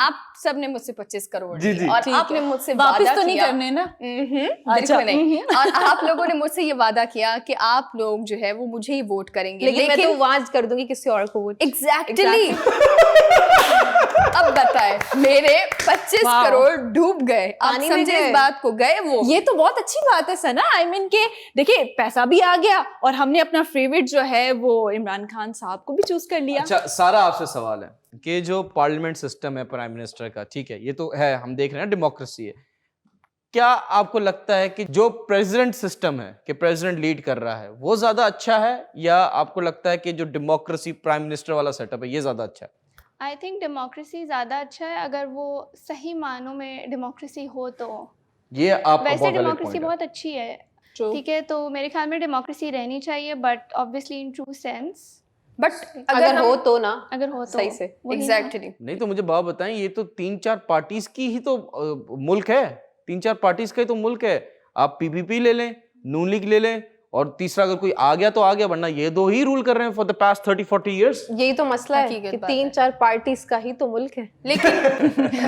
आप सबने मुझसे 25 करोड़ लिए और आपने मुझसे वापस तो नहीं करने ना। अच्छा नहीं। और आप लोगों ने मुझसे ये वादा किया कि आप लोग जो है वो मुझे ही वोट करेंगे, लेकिन मैं तो वाज कर दूंगी किसी और को वोट। एग्जैक्टली। अब बताए मेरे 25 करोड़ डूब गए, आप समझे इस बात को, गए वो। ये तो बहुत अच्छी बात है सना, आई मीन के देखिए पैसा भी आ गया और हमने अपना फेवरेट जो है वो इमरान खान साहब को भी चूज कर लिया। अच्छा सारा, आपसे सवाल है कि जो पार्लियामेंट सिस्टम है प्राइम मिनिस्टर का, ठीक है, ये तो है, हम देख रहे हैं डेमोक्रेसी है, क्या आपको लगता है कि जो प्रेसिडेंट सिस्टम है कि प्रेसिडेंट लीड कर रहा है वो ज्यादा अच्छा है, या आपको लगता है कि जो डेमोक्रेसी प्राइम मिनिस्टर वाला सेटअप है ये ज्यादा अच्छा है? आई थिंक डेमोक्रेसी ज़्यादा अच्छा है अगर वो सही मानों में डेमोक्रेसी हो तो। ये आप वैसे डेमोक्रेसी बहुत अच्छी है, ठीक है, तो मेरे ख्याल में डेमोक्रेसी रहनी चाहिए, but obviously in true sense but अगर हो तो ना अगर हो तो सही से वही ना। एग्जैक्टली नहीं तो मुझे बात बताएं, ये तो 3-4 पार्टीज की ही तो मुल्क है, 3-4 पार्टीज का ही तो मुल्क है। आप पीपीपी ले लें, नून लीग ले लें, और तीसरा अगर कोई आ गया तो आ गया, वरना ये दो ही रूल कर रहे हैं फॉर द पास्ट 30-40 इयर्स। यही तो मसला है हकीकत कि बात है। 3-4 पार्टीज का ही तो मुल्क है।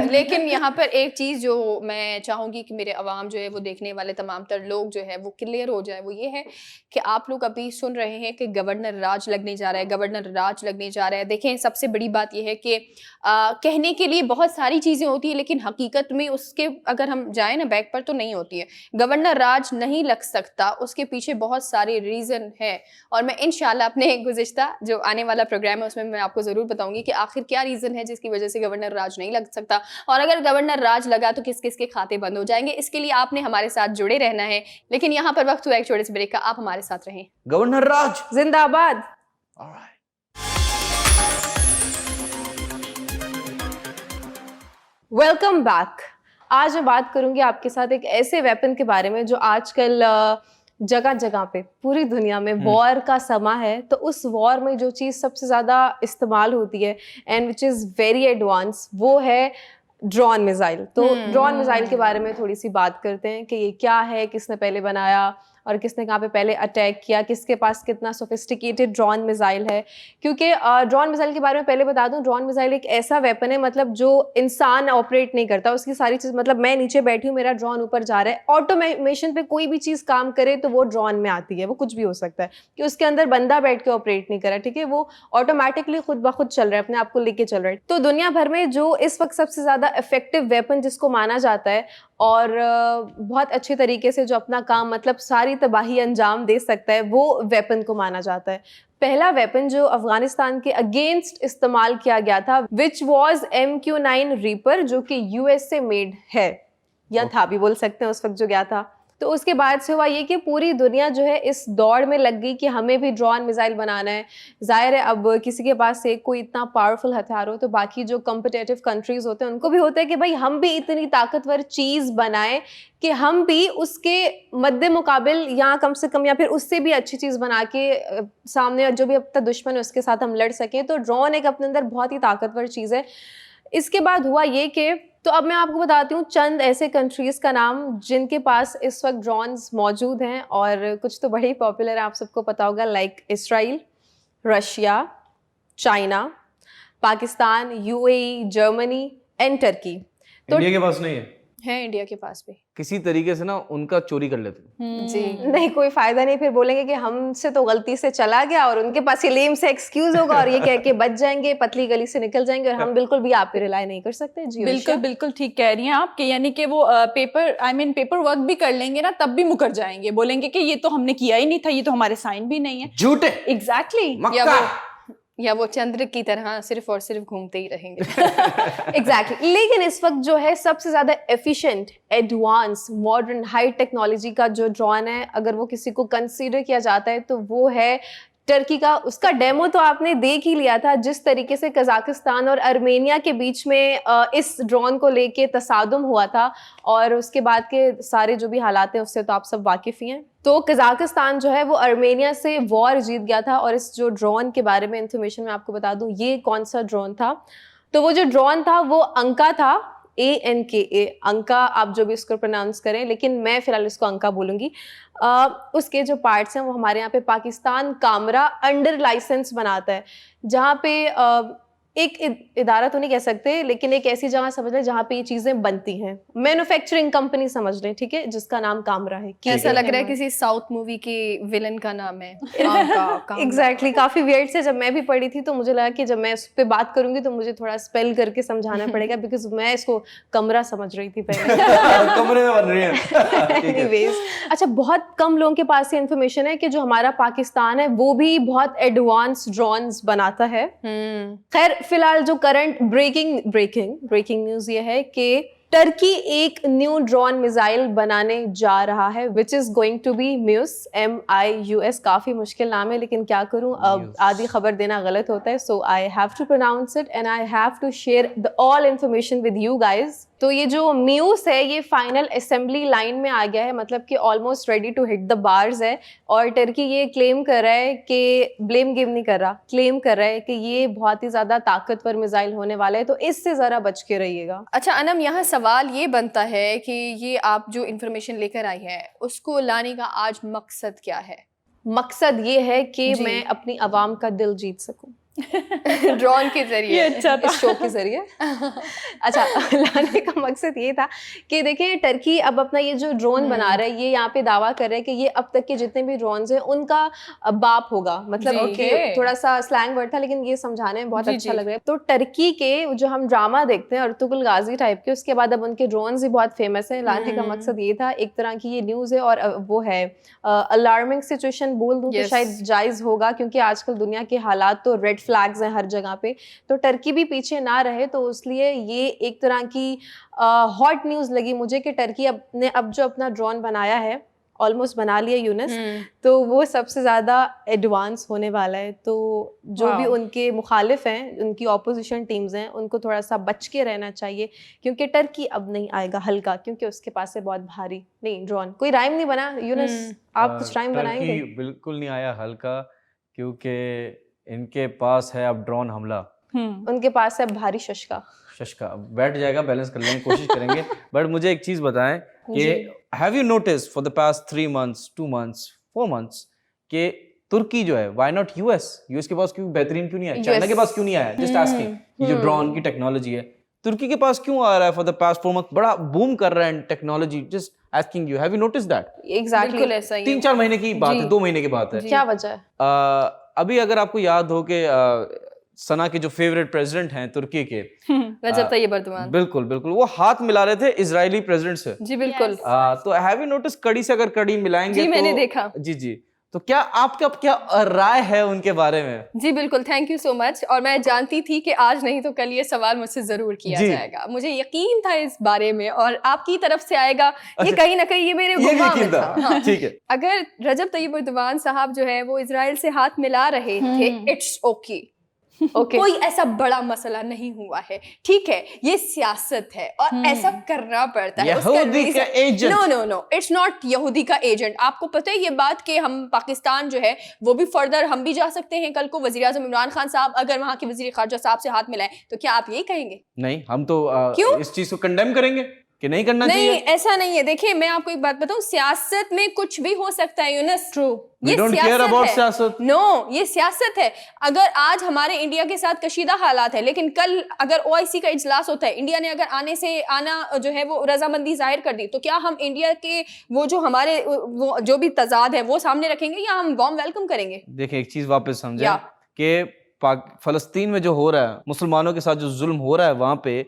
लेकिन यहाँ पर एक चीज़ जो मैं चाहूँगी कि मेरे अवाम जो है वो देखने वाले तमाम तर लोग जो है वो क्लियर हो जाए, वो ये है कि आप लोग अभी सुन रहे हैं कि गवर्नर राज लगने जा रहा है, गवर्नर राज लगने जा रहा है। देखें, सबसे बड़ी बात यह है कि कहने के लिए बहुत सारी चीज़ें होती है, लेकिन हकीकत में उसके अगर हम जाए ना बैक पर तो नहीं होती है। गवर्नर राज नहीं लग सकता, उसके पीछे बहुत सारे रीज़न है, और मैं इंशाल्लाह अपने गुज़िश्ता जो आने वाला प्रोग्राम है उसमें मैं आपको ज़रूर बताऊंगी कि आखिर क्या रीज़न है जिसकी वजह से गवर्नर राज नहीं लग सकता, और अगर गवर्नर राज लगा तो किस किस के खाते बंद हो जाएंगे। इसके लिए आपने हमारे साथ जुड़े रहना है। लेकिन यहाँ पर वक्त हुआ एक छोटे से ब्रेक का, आप हमारे साथ रहें। गवर्नर राज जिंदाबाद। Alright. Welcome back. आज मैं बात करूंगी आपके साथ एक ऐसे वेपन के बारे में जो आजकल जगह जगह पे पूरी दुनिया में वॉर का समा है, तो उस वॉर में जो चीज़ सबसे ज़्यादा इस्तेमाल होती है and which is very advance, वो है ड्रोन मिसाइल। तो ड्रोन मिसाइल के बारे में थोड़ी सी बात करते हैं कि ये क्या है, किसने पहले बनाया और किसने कहाँ पे पहले अटैक किया, किसके पास कितना सोफिस्टिकेटेड ड्रोन मिसाइल है। क्योंकि ड्रोन मिसाइल के बारे में पहले बता दूं, ड्रोन मिसाइल एक ऐसा वेपन है मतलब जो इंसान ऑपरेट नहीं करता, उसकी सारी चीज़, मतलब मैं नीचे बैठी हूँ, मेरा ड्रोन ऊपर जा रहा है, ऑटोमेशन पे कोई भी चीज़ काम करे तो वो ड्रोन में आती है। वो कुछ भी हो सकता है कि उसके अंदर बंदा बैठ के ऑपरेट नहीं कर रहा, ठीक है, वो ऑटोमेटिकली खुद ब खुद चल रहा है, अपने आप को लेके चल रहा है। तो दुनिया भर में जो इस वक्त सबसे ज़्यादा इफेक्टिव वेपन जिसको माना जाता है और बहुत अच्छे तरीके से जो अपना काम, मतलब सारी तबाही अंजाम दे सकता है, वो वेपन को माना जाता है। पहला वेपन जो अफगानिस्तान के अगेंस्ट इस्तेमाल किया गया था, विच वॉज MQ-9 रीपर, जो कि US से मेड है, या था भी बोल सकते हैं उस वक्त जो गया था। तो उसके बाद से हुआ ये कि पूरी दुनिया जो है इस दौड़ में लग गई कि हमें भी ड्रोन मिसाइल बनाना है। जाहिर है अब किसी के पास से कोई इतना पावरफुल हथियार हो तो बाकी जो कम्पिटिटिव कंट्रीज होते हैं उनको भी होता है कि भाई हम भी इतनी ताकतवर चीज़ बनाएं कि हम भी उसके मद्दे मुकाबिल या कम से कम या फिर उससे भी अच्छी चीज़ बना के सामने जो भी अपना दुश्मन है उसके साथ हम लड़ सकें। तो ड्रोन एक अपने अंदर बहुत ही ताकतवर चीज़ है। इसके बाद हुआ ये कि, तो अब मैं आपको बताती हूँ चंद ऐसे कंट्रीज़ का नाम जिनके पास इस वक्त ड्रोन्स मौजूद हैं, और कुछ तो बड़े ही पॉपुलर है, आप सबको पता होगा, like Israel, Russia, China, Pakistan, UAE, Germany and Turkey. तो इंडिया के पास नहीं है इंडिया के पास भी किसी तरीके से ना उनका चोरी कर लेते हैं। जी नहीं, कोई फायदा नहीं, फिर बोलेंगे कि हमसे तो गलती से चला गया, और उनके पास ये लेम से एक्सक्यूज होगा और ये कह के बच जाएंगे, पतली गली से निकल जाएंगे, और हम बिल्कुल भी आप पे रिलाई नहीं कर सकते। जी बिल्कुल बिल्कुल ठीक कह रही हैं आप कि यानी कि वो पेपर वर्क भी कर लेंगे ना, तब भी मुकर जाएंगे, बोलेंगे कि ये तो हमने किया ही नहीं था, ये तो हमारे साइन भी नहीं है। झूठे एग्जैक्टली या वो चंद्र की तरह सिर्फ और सिर्फ घूमते ही रहेंगे। एग्जैक्टली। लेकिन इस वक्त जो है सबसे ज़्यादा efficient, advance, modern, high technology का जो ड्रोन है, अगर वो किसी को कंसीडर किया जाता है तो वो है टर्की का। उसका डेमो तो आपने देख ही लिया था, जिस तरीके से कजाकिस्तान और अर्मेनिया के बीच में इस ड्रोन को लेके तसादुम हुआ था, और उसके बाद के सारे जो भी हालात हैं उससे तो आप सब वाकिफ़ ही हैं। तो कजाकिस्तान जो है वो अर्मेनिया से वॉर जीत गया था। और इस जो ड्रोन के बारे में इंफॉर्मेशन मैं आपको बता दूं, ये कौन सा ड्रोन था। तो वो जो ड्रोन था वो अंका था, ANKA, अंका, आप जो भी इसको प्रोनाउंस करें, लेकिन मैं फ़िलहाल इसको अंका बोलूँगी। उसके जो पार्ट्स हैं वो हमारे यहाँ पे पाकिस्तान कामरा अंडर लाइसेंस बनाता है, जहाँ पे एक इदारा तो नहीं कह सकते, लेकिन एक ऐसी जगह समझ लें जहाँ पे ये चीज़ें बनती हैं, मैन्युफैक्चरिंग कंपनी समझ लें, ठीक है, जिसका नाम कामरा है। ऐसा लग रहा है किसी साउथ मूवी के विलन का नाम है। एग्जैक्टली काफ़ी वियर्ड से जब मैं भी पढ़ी थी तो मुझे लगा कि जब मैं उस पर बात करूंगी तो मुझे थोड़ा स्पेल करके समझाना पड़ेगा, बिकॉज मैं इसको कमरा समझ रही थी पहले। कमरे में बन रही है। एनीवेज, अच्छा, बहुत कम लोगों के पास ये इन्फॉर्मेशन है कि जो हमारा पाकिस्तान है वो भी बहुत एडवांस ड्रोन्स बनाता है। खैर, फिलहाल जो करंट ब्रेकिंग न्यूज़ ये है कि टर्की एक न्यू ड्रोन मिसाइल बनाने जा रहा है, which is going to be muse, MIUS। काफी मुश्किल नाम है, लेकिन क्या करूं, अब आधी खबर देना गलत होता है, so I have to pronounce it and I have to share the all information with you guys. तो ये जो म्यूस है ये फाइनल असेंबली लाइन में आ गया है, मतलब कि almost ready to hit the bars है। और टर्की ये क्लेम कर रहा है कि, ब्लेम गेम नहीं कर रहा, क्लेम कर रहा है कि ये बहुत ही ज़्यादा ताकतवर मिसाइल होने वाला है, तो इससे ज़रा बच के रहिएगा। अच्छा अनम, यहाँ सवाल ये बनता है कि ये आप जो इंफॉर्मेशन लेकर आई है उसको लाने का आज मकसद क्या है? मकसद ये है कि जी। मैं अपनी आवाम का दिल जीत सकूं ड्रोन के जरिए। अच्छा था। इस शो के जरिए। अच्छा, लाने का मकसद ये था कि देखिए टर्की अब अपना ये जो ड्रोन बना रहा है, ये यहाँ पे दावा कर रहा है कि ये अब तक के जितने भी ड्रोन्स हैं उनका बाप होगा, मतलब जी। कि थोड़ा सा स्लैंग वर्ड था लेकिन ये समझाने में बहुत जी, अच्छा जी। लग रहा है। तो टर्की के जो हम ड्रामा देखते हैं अर्तुगरुल गाजी टाइप के, उसके बाद अब उनके ड्रोन्स भी बहुत फेमस हैं। लाने का मकसद ये था, एक तरह की ये न्यूज़ है और वो है अलार्मिंग सिचुएशन बोल दूं तो Yes. शायद जायज़ होगा, क्योंकि आजकल दुनिया के हालात तो रेड फ्लैग्स हैं हर जगह पे, तो टर्की भी पीछे ना रहे। तो इसलिए ये एक तरह की हॉट न्यूज़ लगी मुझे कि टर्की ने अब जो अपना ड्रोन बनाया है, ऑलमोस्ट बना लिया यूनिस, तो वो सबसे ज़्यादा एडवांस होने वाला है। तो जो भी Wow. उनके मुखालिफ हैं, उनकी ऑपोजिशन टीम्स हैं, उनको थोड़ा सा बच के रहना चाहिए, क्योंकि टर्की अब नहीं आएगा हल्का, क्योंकि उसके पास है बहुत भारी नहीं ड्रोन। कोई राइम नहीं बना यूनिस, आप कुछ राइम बनाएंगे? टर्की बिल्कुल नहीं आया हल्का, क्योंकि इनके पास है अब ड्रोन हमला। उनके पास है भारी शशका। शशका बैठ जाएगा, बैलेंस कर लेंगे, कोशिश करेंगे। बट मुझे एक चीज बताएं कि have you notice for the past 3 months 2 months 4 months कि तुर्की जो है, व्हाई नॉट यूएस के पास क्यों बेहतरीन क्यों नहीं आया, चाइना के पास क्यों नहीं आया? जस्ट आस्किंग, ये जो ड्रोन की टेक्नोलॉजी है तुर्की के पास क्यों आ रहा है फॉर द पास्ट 4 months? बड़ा बूम कर रहा है technology. Just asking you, have you notice that? Exactly, बिल्कुल ऐसा ही है। 3-4 महीने की बात है, 2 महीने की बात है। क्या वजह है? अभी अगर आपको याद हो कि सना के जो फेवरेट प्रेसिडेंट हैं तुर्की के, रजब तैयब एर्दोगान, बिल्कुल बिल्कुल, वो हाथ मिला रहे थे इजरायली प्रेसिडेंट से। जी बिल्कुल। तो हैव यू नोटिस, कड़ी से अगर कड़ी मिलाएंगे जी, तो, मैंने देखा। जी, तो क्या आपका क्या राय है उनके बारे में? जी बिल्कुल, थैंक यू सो मच। और मैं जानती थी कि आज नहीं तो कल ये सवाल मुझसे जरूर किया जी। जाएगा, मुझे यकीन था इस बारे में, और आपकी तरफ से आएगा ये कहीं ना कहीं, ये मेरे ये गुमान में यकीन था। हाँ। ठीक है। अगर रजब तैयब एर्दोगान साहब जो है वो इजराइल से हाथ मिला रहे थे, इट्स ओके, कोई ऐसा बड़ा मसला नहीं हुआ है, ठीक है, ये सियासत है और ऐसा करना पड़ता है। यहूदी का एजेंट। नो, इट्स नॉट यहूदी का एजेंट। आपको पता है ये बात कि हम पाकिस्तान जो है वो भी फर्दर हम भी जा सकते हैं। कल को वजीर आज़म इमरान खान साहब अगर वहाँ के वजीर खारजा साहब से हाथ मिलाएं तो क्या आप यही कहेंगे? नहीं, हम तो क्यों? इस चीज को कंडेम करेंगे कि नहीं करना नहीं, चाहिए। ऐसा नहीं है। देखिए मैं आपको एक बात बताऊं, सियासत में कुछ भी हो सकता है Yunus. True, We don't care about सियासत। नो, ये सियासत है। अगर आज हमारे इंडिया के साथ कशीदा हालात है, लेकिन कल अगर OIC का इजलास होता है, इंडिया ने अगर आना जो है वो रजामंदी जाहिर कर दी, तो क्या हम इंडिया के वो जो हमारे वो जो भी तजाद है वो सामने रखेंगे या हम वार्म वेलकम करेंगे? देखिए एक चीज वापस समझें या। कि फलस्तीन में जो हो रहा है, मुसलमानों के साथ जो जुल्म हो रहा है, वहां पे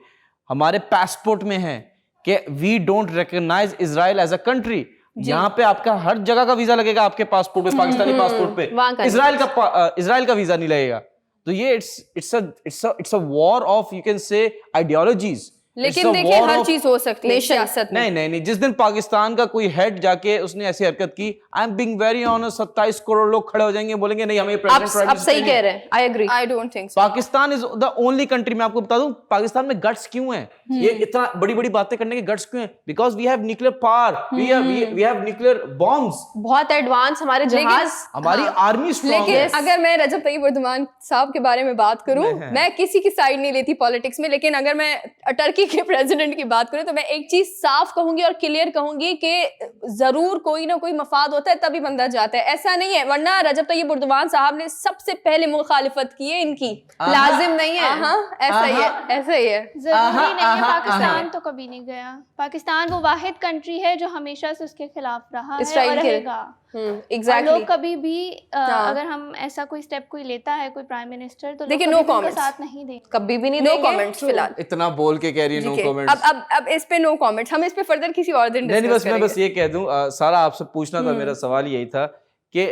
हमारे पासपोर्ट में है कि we don't recognize Israel as a country. यहाँ पे आपका हर जगह का वीजा लगेगा, आपके पासपोर्ट पे, पाकिस्तानी पासपोर्ट वहाँ पे का इजराइल का वीजा नहीं लगेगा। तो ये it's a war of, you can say, ideologies. लेकिन देखिए हर चीज हो सकती है सियासत में। नहीं, जिस दिन पाकिस्तान का कोई हेड जाके उसने ऐसी हरकत की, I am being very honest, 27 crore लोग खड़े हो जाएंगे, बोलेंगे नहीं हमें प्रेसिडेंट। आप सही कह रहे हैं, I agree. I don't think so. Pakistan is the only country, मैं आपको बता दूं पाकिस्तान में गट्स क्यों हैं, ये इतना बड़ी बड़ी बातें करने के गट्स क्यों हैं? Because we have nuclear power, we have nuclear bombs, बहुत एडवांस हमारे जहाज, हमारी आर्मी स्ट्रांग है। लेकिन अगर मैं रजब तैयब एर्दोगान साहब के बारे में बात करूं, मैं किसी की साइड नहीं लेती पॉलिटिक्स में, लेकिन अगर मैं टर्की के प्रेसिडेंट की बात करूं तो मैं एक चीज साफ कहूंगी और क्लियर कहूंगी कि जरूर कोई ना कोई मफाद होता है तभी बंदा जाता है, ऐसा नहीं है। वरना रजब तैयब एर्दोगान साहब ने सबसे पहले मुखालिफत की है इनकी, लाजिम नहीं है। हाँ, ऐसा ही है, ऐसा ही है। जरूरी नहीं है। पाकिस्तान तो कभी नहीं गया। पाकिस्तान वो वाहिद कंट्री है जो हमेशा से उसके खिलाफ रहा है इसराइल और के। रहेगा। एग्जैक्टली। लोग कभी भी अगर हम ऐसा कोई स्टेप कोई लेता है कोई प्राइम मिनिस्टर, तो देखिए, लोग no कभी भी उनका comments। साथ नहीं देंगे, कभी भी नहीं नो देंगे। कमेंट्स फिलहाल। इतना बोल के कह रही है नो ठीक है, कमेंट्स। अब इस पे नो कमेंट्स, हम इस पे फर्दर किसी और दिन नहीं, डिस्कस बस मैं करेंगे। ये कह दूं, सारा आपसे पूछना था, मेरा सवाल यही था कि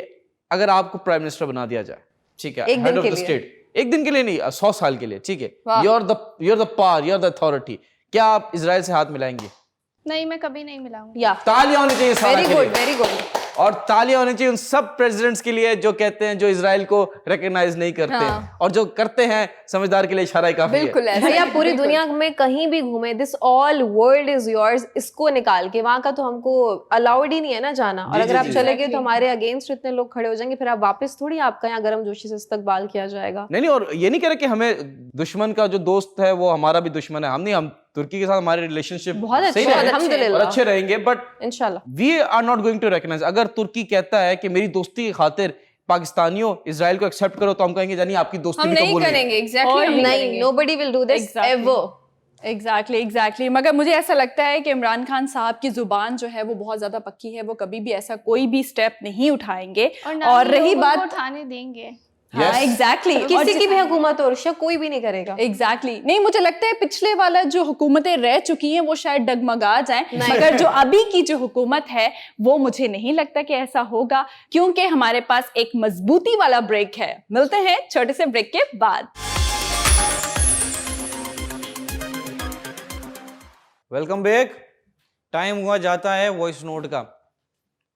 अगर आपको प्राइम मिनिस्टर बना दिया जाए, ठीक है, एक दिन हेड ऑफ के द लिए। स्टेट, एक दिन के लिए नहीं, 100 साल के लिए, ठीक है, वाह। you're the power, you're the authority, क्या आप इजराइल से हाथ मिलाएंगे? नहीं मैं कभी नहीं मिलाऊंगी। या तालियां होनी चाहिए सारा वेरी के गुड, लिए। Very good. और तालियां होनी चाहिए उन सब प्रेसिडेंट्स के लिए जो कहते हैं, जो इजराइल को रिकॉग्नाइज नहीं करते हाँ। और जो करते हैं समझदार के लिए इशारा ही काफी है। बिल्कुल ऐसा भाई ही आप है, पूरी बिल्कुल। दुनिया में कहीं भी घूमे, this all world is yours, इसको निकाल के वहां का तो हमको अलाउड ही नहीं है ना जाना। और जी, अगर जी, आप जी। चले गए तो हमारे अगेंस्ट इतने लोग खड़े हो जाएंगे, फिर आप वापस थोड़ी आपका यहाँ गर्मजोशी से इस्तकबाल किया जाएगा। नहीं, और ये नहीं कह रहे कि हमें दुश्मन का जो दोस्त है वो हमारा भी दुश्मन है, हम तुर्की के साथ हमारे रिलेशनशिप बहुत अच्छे सही हैं, रहे और अल्हम्दुलिल्लाह, अच्छे रहेंगे, बट इंशाल्लाह। We are not going to recognize. अगर तुर्की कहता है कि मेरी दोस्ती की खातिर पाकिस्तानियों इजराइल को एक्सेप्ट करो, तो हम कहेंगे जानिए आपकी दोस्ती हम भी नहीं कबूल करेंगे, एग्जैक्टली और हम नहीं नहीं, करेंगे। nobody will do this ever। Exactly मगर मुझे ऐसा लगता है कि इमरान खान साहब की जुबान जो है वो बहुत ज्यादा पक्की है, वो कभी भी ऐसा कोई भी स्टेप नहीं उठाएंगे। और रही लोगों को बात, उठाने देंगे। हाँ एग्जैक्टली, किसी की भी हुकूमत हो रशिया कोई भी नहीं करेगा। एग्जैक्टली नहीं, मुझे लगता है पिछले वाला जो हुकूमतें रह चुकी हैं वो शायद डगमगा जाएं, मगर जो अभी की जो हुकूमत है वो मुझे नहीं लगता कि ऐसा होगा, क्योंकि हमारे पास एक मजबूती वाला ब्रेक है। मिलते हैं छोटे से ब्रेक के बाद। Welcome back. टाइम हुआ जाता है वॉइस नोट का।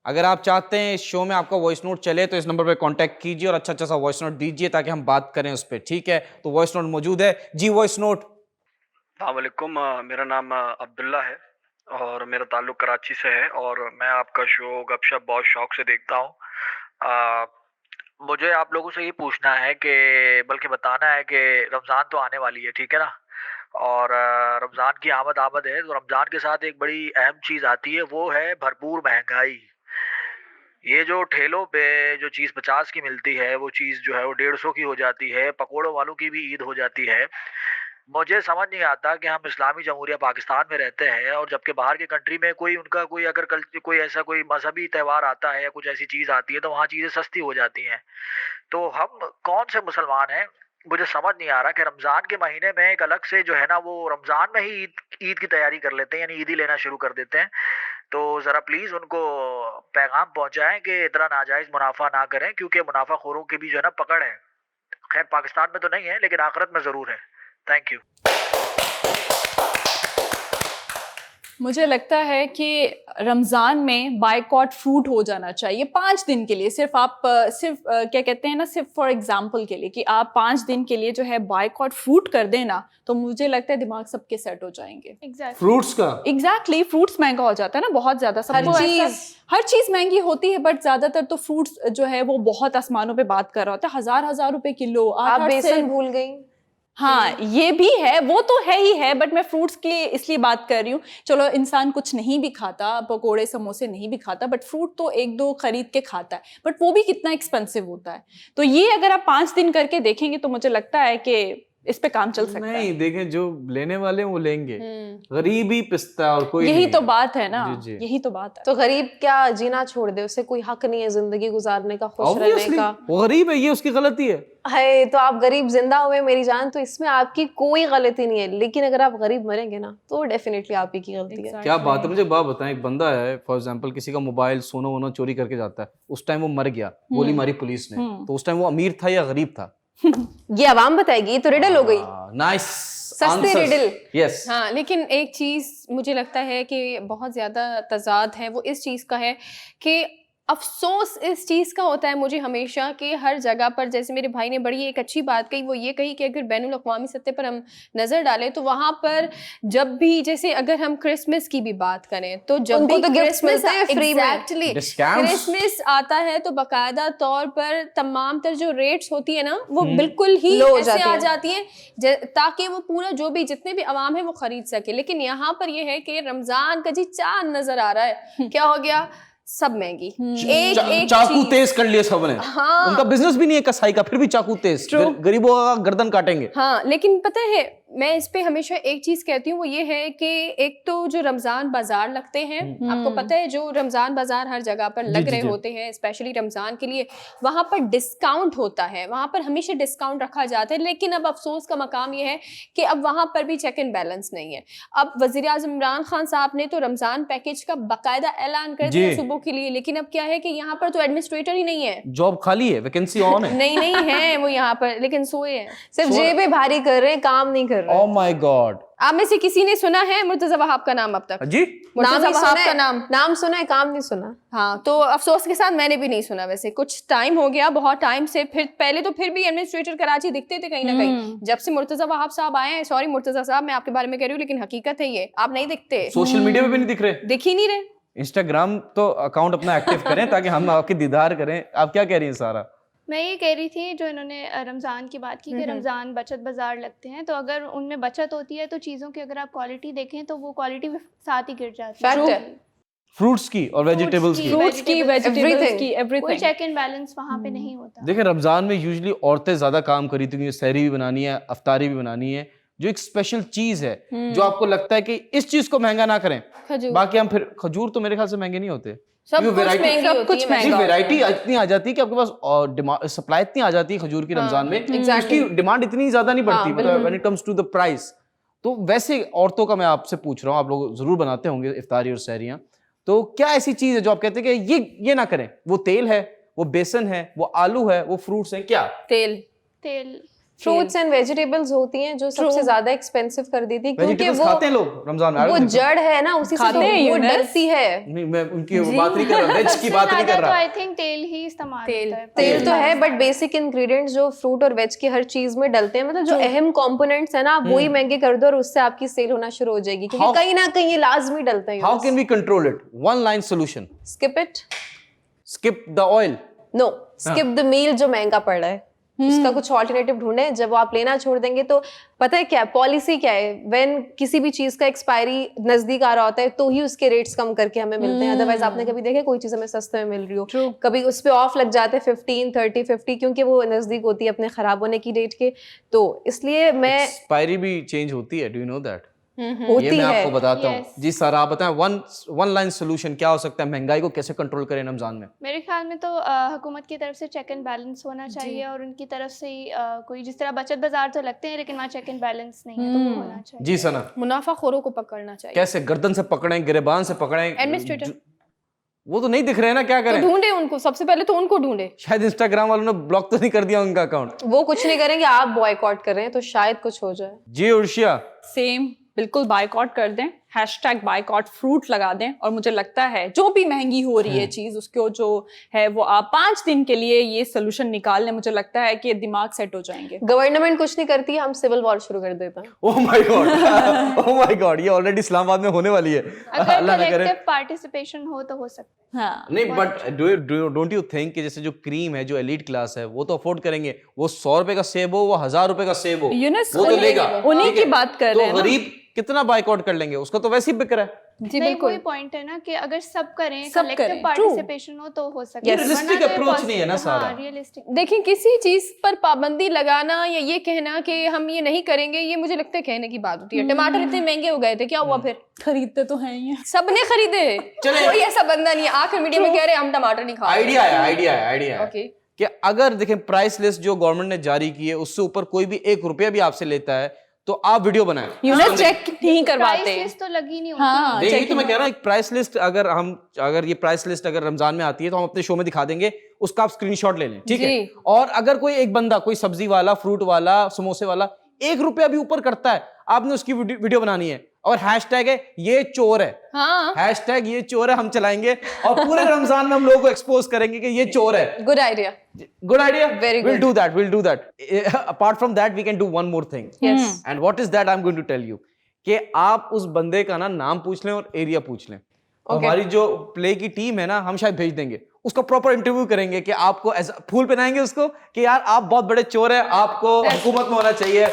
अगर आप चाहते हैं इस शो में आपका वॉइस नोट चले तो इस नंबर पे कांटेक्ट कीजिए और अच्छा सा वॉइस नोट दीजिए ताकि हम बात करें उस पर, ठीक है? तो वॉइस नोट मौजूद है जी। Voice note. अस्सलामुअलैकुम, मेरा नाम अब्दुल्ला है और मेरा ताल्लुक कराची से है और मैं आपका शो गपशप बहुत शौक से देखता हूँ। मुझे आप लोगों से ये पूछना है कि बल्कि बताना है कि रमज़ान तो आने वाली है, ठीक है ना? और रमज़ान की आमद है, तो रमज़ान के साथ एक बड़ी अहम चीज़ आती है, वो है भरपूर महंगाई। ये जो ठेलों पे जो चीज़ 50 की मिलती है वो चीज़ जो है वो 150 की हो जाती है, पकोड़ों वालों की भी ईद हो जाती है। मुझे समझ नहीं आता कि हम इस्लामी जमहूरिया पाकिस्तान में रहते हैं और जबकि बाहर के कंट्री में कोई उनका कोई अगर कल कोई ऐसा कोई मजहबी त्यौहार आता है या कुछ ऐसी चीज़ आती है तो वहाँ चीज़ें सस्ती हो जाती हैं। तो हम कौन से मुसलमान हैं, मुझे समझ नहीं आ रहा कि रमज़ान के महीने में एक अलग से जो है ना वो रमज़ान में ही ईद की तैयारी कर लेते हैं, यानी ईदी लेना शुरू कर देते हैं। तो ज़रा प्लीज़ उनको पैगाम पहुंचाएं कि इतना नाजायज़ मुनाफा ना करें, क्योंकि मुनाफाखोरों की भी जो है ना पकड़ है। खैर पाकिस्तान में तो नहीं है लेकिन आखिरत में ज़रूर है। Thank you. मुझे लगता है कि रमज़ान में बायकॉट फ्रूट हो जाना चाहिए 5 दिन के लिए। सिर्फ आप क्या कहते हैं ना, सिर्फ फॉर एग्जांपल के लिए कि आप 5 दिन के लिए जो है बायकॉट फ्रूट कर देना, तो मुझे लगता है दिमाग सबके सेट हो जाएंगे। एग्जैक्टली फ्रूट्स का एग्जैक्टली फ्रूट्स महंगा हो जाता है ना बहुत ज्यादा, हर चीज महंगी होती है, बट ज्यादातर तो फ्रूट्स जो है वो बहुत आसमानों पे बात कर रहा होता है, हजार रुपए किलो। आप बेसन भूल गई। हाँ ये भी है, वो तो है ही है, बट मैं फ्रूट्स की इसलिए बात कर रही हूँ। चलो इंसान कुछ नहीं भी खाता, पकोड़े समोसे नहीं भी खाता, बट फ्रूट तो 1-2 खरीद के खाता है, बट वो भी कितना एक्सपेंसिव होता है। तो ये अगर आप 5 दिन करके देखेंगे तो मुझे लगता है कि इस पे काम चल सकता है। नहीं, देखें जो लेने वाले हैं वो लेंगे, गरीब ही पिसता और कोई यही नहीं तो है। बात है ना, जी, जी। यही तो बात है। तो गरीब क्या जीना छोड़ दे, उसे कोई हक नहीं है जिंदगी गुजारने का, खुश रहने Obviously, का। वो गरीब है, ये उसकी गलती है। है तो आप गरीब जिंदा हुए मेरी जान, तो इसमें आपकी कोई गलती नहीं है, लेकिन अगर आप गरीब मरेंगे ना तो डेफिनेटली आप ही की गलती है। क्या बात है, मुझे बात बताएं। एक बंदा है फॉर एग्जांपल, किसी का मोबाइल सोना वोना चोरी करके जाता है, उस टाइम वो मर गया, गोली मारी पुलिस ने, तो उस टाइम वो अमीर था या गरीब था? ये आवाम बताएगी, ये तो रिडल हो गई, नाइस सस्ती रिडल। यस। हाँ, लेकिन एक चीज़ मुझे लगता है कि बहुत ज़्यादा तज़ाद है, वो इस चीज़ का है कि अफसोस इस चीज़ का होता है मुझे हमेशा कि हर जगह पर, जैसे मेरे भाई ने बड़ी एक अच्छी बात कही, वो ये कही कि अगर बैनुल अक़वामी सतह पर हम नज़र डालें तो वहाँ पर जब भी, जैसे अगर हम क्रिसमस की भी बात करें तो जब उनको भी तो गिफ्ट्स मिलते हैं फ्री में। एग्जैक्टली क्रिसमस आता है तो बाकायदा तौर पर तमाम तर जो रेट्स होती है ना वो बिल्कुल ही लो हो ऐसे जाती आ है। जाती है ताकि वो पूरा जो भी जितने भी अवाम है वो खरीद सके। लेकिन यहाँ पर ये है कि रमजान का जी चांद नजर आ रहा है, क्या हो गया, सब महंगी, एक चाकू चीज। तेज कर लिए सबने। हाँ। उनका बिजनेस भी नहीं है कसाई का, फिर भी चाकू तेज, गरीबों का गर्दन काटेंगे। हाँ, लेकिन पता है मैं इस पे हमेशा एक चीज कहती हूँ, वो ये है कि एक तो जो रमजान बाजार लगते हैं, आपको पता है जो रमजान बाजार हर जगह पर लग रहे होते हैं स्पेशली रमजान के लिए, वहां पर डिस्काउंट होता है, वहां पर हमेशा डिस्काउंट रखा जाता है। लेकिन अब अफसोस का मकाम ये है कि अब वहां पर भी चेक एंड बैलेंस नहीं है। अब वजीर आज़म इमरान खान साहब ने तो रमजान पैकेज का बाकायदा ऐलान कर दिया सुबह के लिए, लेकिन अब क्या है कि यहाँ पर तो एडमिनिस्ट्रेटर ही नहीं है, जॉब खाली है, वैकेंसी ऑन है। नहीं है वो यहाँ पर, लेकिन सोए हैं, सिर्फ जेबें भारी कर रहे हैं, काम नहीं कर फिर रहे हैं। Oh my God. आप में से किसी ने सुना है मुर्तजा वहाब का नाम अब तक? जी नाम मुर्तजा ही वहाब सुना का है, नाम? नाम सुना है, काम नहीं सुना। हाँ, तो अफसोस के साथ मैंने भी नहीं सुना। वैसे कुछ टाइम हो गया, बहुत टाइम से। फिर पहले तो फिर भी एडमिनिस्ट्रेटर कराची दिखते थे कहीं ना कहीं। जब से मुर्तजा वहाब साहब आए हैं, सॉरी मुर्तजा साहब मैं आपके बारे में कह रही हूँ, लेकिन हकीकत है ये, आप नहीं दिखते, सोशल मीडिया पे भी नहीं दिख रहे। दिख ही नहीं रहे। इंस्टाग्राम तो अकाउंट अपना एक्टिव करें ताकि हम आपके दीदार करें। आप क्या कह रही हैं सारा? मैं ये कह रही थी, जो इन्होंने रमज़ान की बात की कि रमज़ान बचत बाज़ार लगते हैं, तो अगर उनमें बचत होती है तो चीज़ों की अगर आप क्वालिटी देखें तो वो क्वालिटी भी साथ ही गिर जाती है। फैक्ट है। फ्रूट्स की और वेजिटेबल्स की। फ्रूट्स की, वेजिटेबल्स Everything. की, कोई एवरीथिंग। चेक एंड बैलेंस वहाँ पे नहीं होता। देखिए रमजान में यूजुअली औरतें ज्यादा काम करी थी, सहरी भी बनानी है, अफ्तारी भी बनानी है। जो एक स्पेशल चीज है जो आपको लगता है कि इस चीज को महंगा ना करें, खजूर, बाकी हम फिर खजूर तो मेरे ख्याल से महंगे नहीं होते। सब ये कुछ variety- महंगी सब होती कुछ है, महंगा महंगा वैरायटी इतनी आ जाती है कि आपके पास सप्लाई इतनी आ जाती है खजूर की रमजान में, exactly. उसकी डिमांड इतनी ज्यादा नहीं बढ़ती, हाँ, मतलब when it comes to the price. तो वैसे औरतों का मैं आपसे पूछ रहा हूँ, आप लोग जरूर बनाते होंगे इफ्तारी और सहरियां, तो क्या ऐसी चीज है जो आप कहते हैं कि ये ना करें? वो तेल है, वो बेसन है, वो आलू है, वो फ्रूट्स है, क्या? तेल, तेल, फ्रूट्स एंड वेजिटेबल्स होती हैं जो सबसे ज्यादा एक्सपेंसिव कर दी थी, क्योंकि वेजिटेबल्स वो खाते हैं लोग रमजान में? वो जड़ है ना, उसी से खाते तो हैं वो यूनुस। डलती है। नहीं, मैं उनकी बात नहीं कर रहा, वेज की बात नहीं कर तो रहा। आई थिंक तेल ही इस्तेमाल तेल। होता है। तेल तो है, बट बेसिक इंग्रेडिएंट्स जो फ्रूट और वेज की हर चीज में डलते हैं, मतलब जो अहम कंपोनेंट्स है ना, आप वही महंगे कर दो और उससे आपकी सेल होना शुरू हो जाएगी, क्योंकि How- कहीं ना कहीं ये लाजमी डलता है। How can we control it? One line solution. Skip it. Skip the oil. No, skip the meal जो महंगा पड़ रहा है, उसका कुछ ऑल्टरनेटिव ढूंढे। जब वो आप लेना छोड़ देंगे तो पता है क्या पॉलिसी क्या है, व्हेन किसी भी चीज का एक्सपायरी नजदीक आ रहा होता है तो ही उसके रेट्स कम करके हमें मिलते हैं। अदरवाइज आपने कभी देखे कोई चीज हमें सस्ते में मिल रही हो, कभी उस पे ऑफ लग जाते हैं 15, 30, 50, क्योंकि वो नजदीक होती है अपने खराब होने की डेट के। तो इसलिए मैं एक्सपायरी भी चेंज होती है, डू यू नो दैट? ये होती मैं है। आपको बताता हूँ। Yes. जी सर, आप बताएं वन लाइन सोल्यूशन क्या हो सकता है, महंगाई को कैसे कंट्रोल करें रमजान में? मेरे ख्याल में तो हुकूमत की तरफ से चेक एंड बैलेंस होना चाहिए, और उनकी तरफ से ही कोई, जिस तरह बचत बाजार तो लगते हैं लेकिन वहाँ चेक एंड बैलेंस नहीं है, तो वो होना चाहिए। जी सना, मुनाफाखोरों को पकड़ना चाहिए। कैसे? गर्दन से पकड़ें, गिरेबान से पकड़ें? एडमिनिस्ट्रेटर। वो तो नहीं दिख रहे हैं ना, क्या तो करें? ढूंढे उनको, सबसे पहले तो उनको ढूंढे। शायद इंस्टाग्राम वालों ने ब्लॉक तो नहीं कर दिया उनका अकाउंट। वो कुछ नहीं करेंगे, आप बॉयकॉट कर रहे हैं तो शायद कुछ हो जाए। जी उर्शिया, सेम, बिल्कुल बायकॉट कर दें, हैशटैग बायकॉट फ्रूट लगा दें। और मुझे लगता है जो भी महंगी हो रही है चीज, उसको जो है वो आप 5 दिन के लिए ये सोल्यूशन निकाल लें, मुझे लगता है कि दिमाग सेट हो जाएंगे। गवर्नमेंट कुछ नहीं करती है, हम सिविल वॉर शुरू कर देते हैं। Oh my God, oh my God, ये ऑलरेडी इस्लामाबाद में होने वाली है। अगर अल्लाह ना करे। कलेक्टिव पार्टिसिपेशन हो तो हो सकता है। हाँ, नहीं, बट डोंट यू थिंक कि जैसे जो क्रीम है, जो एलीट क्लास है, वो तो अफोर्ड करेंगे, वो 100 रुपए का सेब हो, वो 1000 रुपए का सेब हो, यूनुस, वो तो लेगा। उन्हीं ठीक की है? बात कर तो रहे हैं ना। गरीब कितना बाइकआउट कर लेंगे, उसका तो वैसे ही बिक रहा है। जी नहीं, बिल्कुल। वही पॉइंट है ना कि अगर सब करें, सब कलेक्टिव करें, पार्टिसिपेशन हो तो हो सकता है। Realistic वरना तो ये approach नहीं है ना सारा। रियलिस्टिक। देखिए, किसी चीज पर पाबंदी लगाना या ये कहना कि हम ये नहीं करेंगे, ये मुझे लगता है कहने की बात होती है। टमाटर इतने महंगे हो गए थे, क्या हुआ फिर? खरीदते तो हैं ही हैं। सबने खरीदे, कोई ऐसा बंदा नहीं है आखिर मीडिया में कह रहे हम टमाटर नहीं खा रहे। आइडिया है ओके, कि अगर देखें प्राइस लिस्ट जो गवर्नमेंट ने जारी की है, उससे ऊपर कोई भी 1 रुपया भी आपसे लेता है तो आप वीडियो बनाएं। यूनुस चेक नहीं प्राइस करवाते। लिस्ट तो लगी नहीं होती। हाँ, नहीं, check यही तो मैं कह रहा हूँ, एक प्राइस लिस्ट अगर ये प्राइस लिस्ट अगर रमजान में आती है तो हम अपने शो में दिखा देंगे, उसका आप स्क्रीनशॉट ले लें, ठीक है? जी। और अगर कोई एक बंदा, कोई सब्जी वाला, फ्रूट वाला, समोसे वाला 1 रुपया भी ऊपर करता है, आपने उसकी वीडियो बनानी है और हैशटैग है ये चोर है। हाँ, हैशटैग ये चोर है हम चलाएंगे और पूरे रमजान में हम लोगों को एक्सपोज करेंगे कि ये चोर है। Good idea. Good idea. Very We'll good. do that. Apart from that, we can do one more thing. Yes. And what is that? I'm going to tell you. कि आप उस बंदे का ना नाम पूछ लें और एरिया पूछ लें। तो हमारी जो प्ले की टीम है ना, हम शायद भेज देंगे, उसका प्रॉपर इंटरव्यू करेंगे कि आपको फूल पहनाएंगे उसको कि यार आप बहुत बड़े चोर हैं, आपको हुकूमत में होना चाहिए,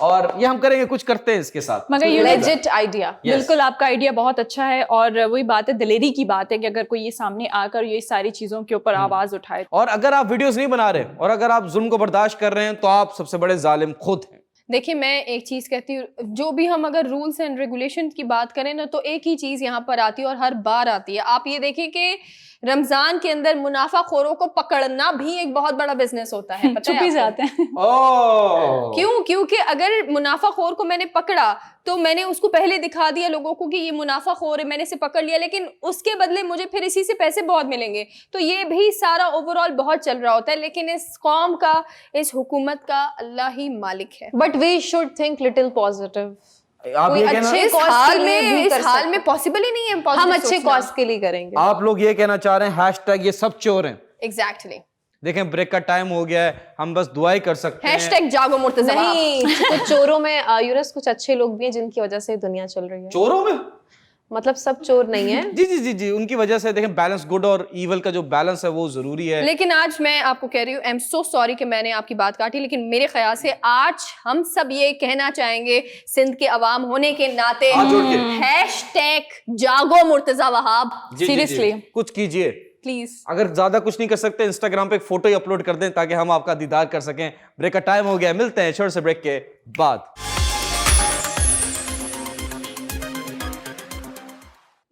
और ये हम करेंगे, कुछ करते हैं इसके साथ। मगर ये लेजिट आइडिया। Yes. बिल्कुल आपका आइडिया बहुत अच्छा है, और वही बात है, दिलेरी की बात है कि अगर कोई ये सामने आकर ये सारी चीजों के ऊपर आवाज उठाए। और अगर आप वीडियोस नहीं बना रहे और अगर आप जुल्म को बर्दाश्त कर रहे हैं तो आप सबसे बड़े जालिम खुद हैं। देखिए, मैं एक चीज़ कहती हूँ, जो भी हम अगर रूल्स एंड रेगुलेशन की बात करें ना, तो एक ही चीज़ यहाँ पर आती है और हर बार आती है। आप ये देखिए कि रमजान के अंदर मुनाफाखोरों को पकड़ना भी एक बहुत बड़ा बिजनेस होता है, पता छुप है ही आपको? जाते हैं। ओह क्यों? क्योंकि अगर मुनाफाखोर को मैंने पकड़ा तो मैंने उसको पहले दिखा दिया लोगों को कि ये मुनाफाखोर है, मैंने इसे पकड़ लिया, लेकिन उसके बदले मुझे फिर इसी से पैसे बहुत मिलेंगे। तो ये भी सारा ओवरऑल बहुत चल रहा होता है, लेकिन इस कौम का, इस हुकूमत का अल्लाह ही मालिक है। But we should think little positive. आप कोई ये कहना अच्छे इस cause हाल के लिए भी में, कर इस हाल सकते में हैं। पॉसिबल ही नहीं है हम positive अच्छे सोचना। कॉज के लिए करेंगे। आप लोग ये कहना चाह रहे हैं हैशटैग ये सब चोर हैं? एग्जैक्टली। देखें ब्रेक का टाइम हो गया है, हम बस दुआई कर सकते हैं। हैशटैग जागो मुर्तज़ा। नहीं, कुछ चोरों में यूनुस कुछ अच्छे लोग भी हैं जिनकी वजह से दुनिया चल रही है। चोरों में मतलब सब चोर नहीं है। जी जी जी जी, उनकी वजह से देखें बैलेंस, गुड और इवल का जो बैलेंस है वो जरूरी है। लेकिन आज मैं आपको कह रही हूँ, आई एम सो सॉरी कि मैंने आपकी बात काटी, लेकिन मेरे ख्याल से आज हम सब ये कहना चाहेंगे सिंध के अवाम होने के नाते, हाथ जोड़ के। हैशटैग जागो मुर्तज़ा वहाब। जी, जी, जी, Seriously। कुछ कीजिए। प्लीज। अगर ज्यादा कुछ नहीं कर सकते, इंस्टाग्राम पे एक फोटो ही अपलोड कर दें ताकि हम आपका दीदार कर सकें। ब्रेक का टाइम हो गया, मिलते हैं छोटे से ब्रेक के बाद।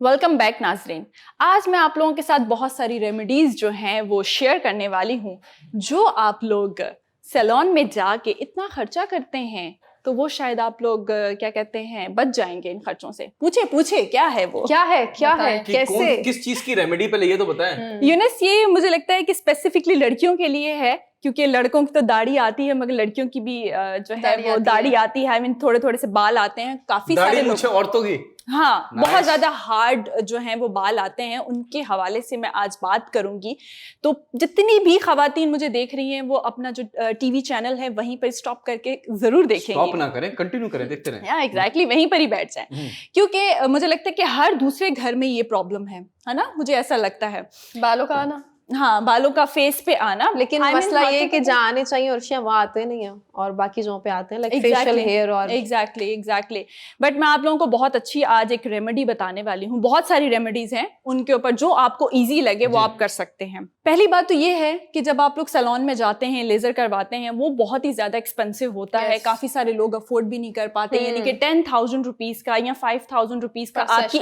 वेलकम बैक नाजरीन। आज मैं आप लोगों के साथ बहुत सारी रेमेडीज जो हैं वो शेयर करने वाली हूँ, जो आप लोग सैलून में जाके इतना खर्चा करते हैं तो वो शायद आप लोग क्या कहते हैं बच जाएंगे इन खर्चों से। पूछे क्या है वो? क्या है बताएं। कि कैसे? किस चीज की रेमेडी पे ये तो बताएं। यूनिस, ये मुझे लगता है कि स्पेसिफिकली लड़कियों के लिए है, क्योंकि लड़कों की तो दाढ़ी आती है मगर लड़कियों की भी जो है वो दाढ़ी आती है। आई मीन थोड़े थोड़े से बाल आते हैं काफी सारे लोग। मुझे औरतों की हाँ, Nice. बहुत ज्यादा हार्ड जो हैं वो बाल आते हैं, उनके हवाले से मैं आज बात करूंगी। तो जितनी भी खवातीन मुझे देख रही हैं वो अपना जो टीवी चैनल है वहीं पर स्टॉप करके जरूर देखेंगी। स्टॉप ना करें, कंटिन्यू करें, देखते रहें। या एग्जैक्टली वहीं पर ही बैठ जाएं, क्योंकि मुझे लगता है कि हर दूसरे घर में ये प्रॉब्लम है ना, मुझे ऐसा लगता है। बालों का आना, हाँ, बालों का फेस पे आना। लेकिन I mean, मसला ये है हाथों कि पे- जहाँ आने चाहिए और वहाँ आते नहीं है, और बाकी जगहों पे आते हैं, लाइक फेशियल हेयर और एग्जैक्टली। बट मैं आप लोगों को बहुत अच्छी आज एक रेमेडी बताने वाली हूँ। बहुत सारी रेमेडीज हैं, उनके ऊपर जो आपको इजी लगे वो आप कर सकते हैं। पहली बात तो ये है कि जब आप लोग सैलून में जाते हैं, लेजर करवाते हैं, वो बहुत ही ज्यादा एक्सपेंसिव होता है। काफी सारे लोग अफोर्ड भी नहीं कर पाते, यानी कि 10,000 रुपीज का या 5,000 रुपीज का आपकी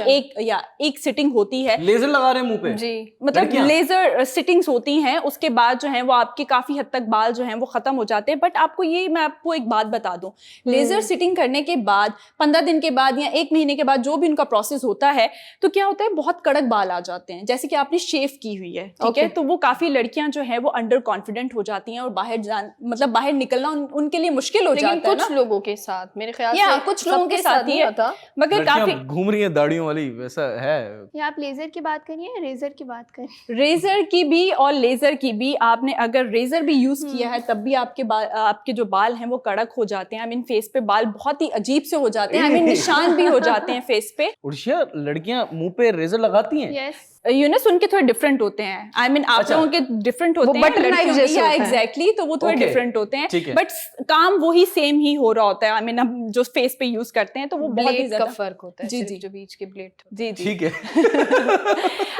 एक सिटिंग होती है। लेजर लगा रहे हैं मुंह पे? जी, मतलब लड़कियां? लेजर सिटिंग्स होती हैं, उसके बाद जो है वो आपके काफी हद तक बाल जो हैं वो खत्म हो जाते हैं। बट मैं आपको एक बात बता दूं, लेजर सिटिंग करने के बाद 15 दिन के बाद या 1 महीने के बाद जो भी उनका प्रोसेस होता है, तो क्या होता है, बहुत कड़क बाल आ जाते हैं, जैसे कि आपने शेव की हुई है, ठीक है। तो वो काफी लड़कियां जो है वो अंडर कॉन्फिडेंट हो जाती हैं और बाहर निकलना उनके लिए मुश्किल हो लेकिन जाता है कुछ ना। लोगों के साथ मेरे ख्याल या से कुछ लोगों के साथ ही नहीं है, होता। मगर काफी लड़कियां घूम रही हैं दाढ़ियों वाली, वैसा है? या आप लेजर की बात करिए, रेजर की बात करिए। रेजर की भी और लेजर की भी। आपने अगर रेजर भी यूज किया है तब भी आपके जो बाल हैं वो कड़क हो जाते हैं। आई मीन फेस पे बाल बहुत ही अजीब से हो जाते हैं, आई मीन निशान भी हो जाते हैं फेस पे। उर्शिया, लड़कियां मुंह पे रेजर लगाती हैं? यस, यूनिस, उनके थोड़े डिफरेंट होते हैं। आई मीन आप अच्छा। लोगों के डिफरेंट होते हैं, butter knife लड़कियों के- जैसे या होता है। एग्जैक्टली, तो वो थोड़े Okay, डिफरेंट होते हैं, ठीक है। बट काम वही सेम ही हो रहा होता है। आई मीन हम जो फेस पे यूज करते हैं तो वो बहुत ही ब्लेड का ज्यादा। फर्क होता है, जी, सिर्फ जी। जो बीच के ब्लेड। जी जी ठीक है।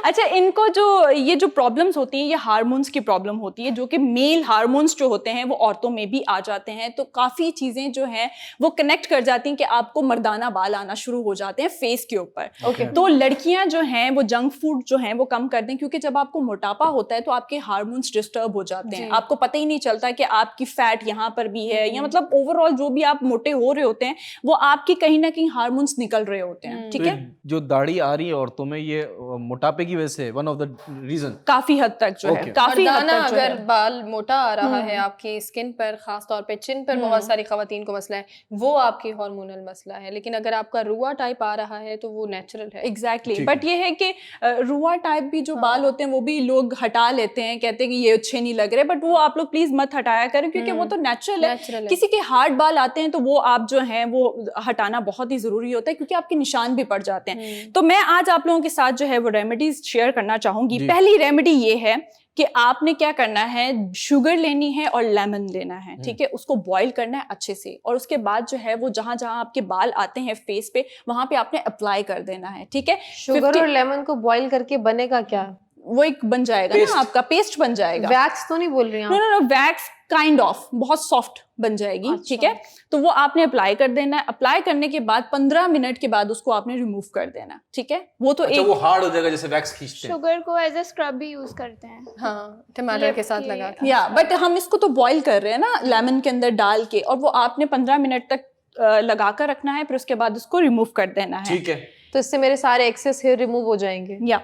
अच्छा, इनको ये जो प्रॉब्लम्स होती हैं, ये हार्मोन्स की प्रॉब्लम होती है, जो कि मेल हार्मोन्स जो होते हैं वो औरतों में भी आ जाते हैं। तो काफ़ी चीज़ें जो हैं वो कनेक्ट कर जाती हैं कि आपको मर्दाना बाल आना शुरू हो जाते हैं फेस के ऊपर। ओके। तो लड़कियां जो हैं वो जंक फूड जो हैं वो कम कर दें, क्योंकि जब आपको मोटापा होता है तो आपके हार्मोन्स डिस्टर्ब हो जाते हैं, आपको पता ही नहीं चलता कि आपकी फैट यहाँ पर भी है, या मतलब ओवरऑल जो भी आप मोटे हो रहे होते हैं वो आपकी कहीं ना कहीं हार्मोन्स निकल रहे होते हैं, ठीक तो है। जो दाढ़ी आ रही है औरतों में, ये मोटापे की वजह से वन ऑफ द रीजन? काफी हद तक जो है, Okay. काफी हद मर्दाना तक जो अगर है। बाल मोटा आ रहा है आपकी स्किन पर, खास तौर पे चिन पर बहुत सारी खवातीन को मसला है, वो आपकी हार्मोनल मसला है। लेकिन अगर आपका रुआ टाइप आ रहा है तो वो नेचुरल है। एग्जैक्टली, ठीक बट ये है कि रुआ टाइप भी जो बाल होते हैं वो भी लोग हटा लेते हैं, कहते हैं कि ये अच्छे नहीं लग रहे, बट वो आप लोग प्लीज मत हटाया करें, क्योंकि वो तो नेचुरल है। Natural है। किसी के हार्ड बाल आते हैं तो वो आप जो हैं वो हटाना बहुत ही जरूरी होता है, क्योंकि आपके निशान भी पड़ जाते हैं। तो मैं आज आप लोगों के साथ जो है वो रेमेडीज शेयर करना चाहूंगी। जी। पहली रेमेडी ये है कि आपने क्या करना है, शुगर लेनी है और लेमन लेना है, ठीक है। उसको बॉईल करना है अच्छे से, और उसके बाद जो है वो जहां जहां आपके बाल आते हैं फेस पे, वहां पे आपने अप्लाई कर देना है, ठीक है। शुगर और लेमन को बॉईल करके बनेगा क्या? वो एक बन जाएगा Paste. ना, आपका पेस्ट बन जाएगा। वैक्स तो नहीं बोल रही हैं नो आप? No no, wax kind of बहुत सॉफ्ट बन जाएगी, ठीक है। तो वो आपने अप्लाई कर देना है। अप्लाई करने के बाद 15 मिनट के बाद उसको आपने रिमूव कर देना है, ठीक है। वो तो अच्छा, एक वो हार्ड हो जाएगा जैसे वैक्स खींचते हैं। शुगर को एज ए स्क्रब भी यूज करते हैं। हाँ, टमाटर के साथ लगा के। या बट हम इसको तो बॉईल कर रहे हैं ना लेमन के अंदर डाल के, और वो आपने 15 मिनट तक लगा कर रखना है, फिर उसके बाद उसको रिमूव कर देना है, ठीक है। तो इससे मेरे सारे एक्सेस हेयर रिमूव हो जाएंगे या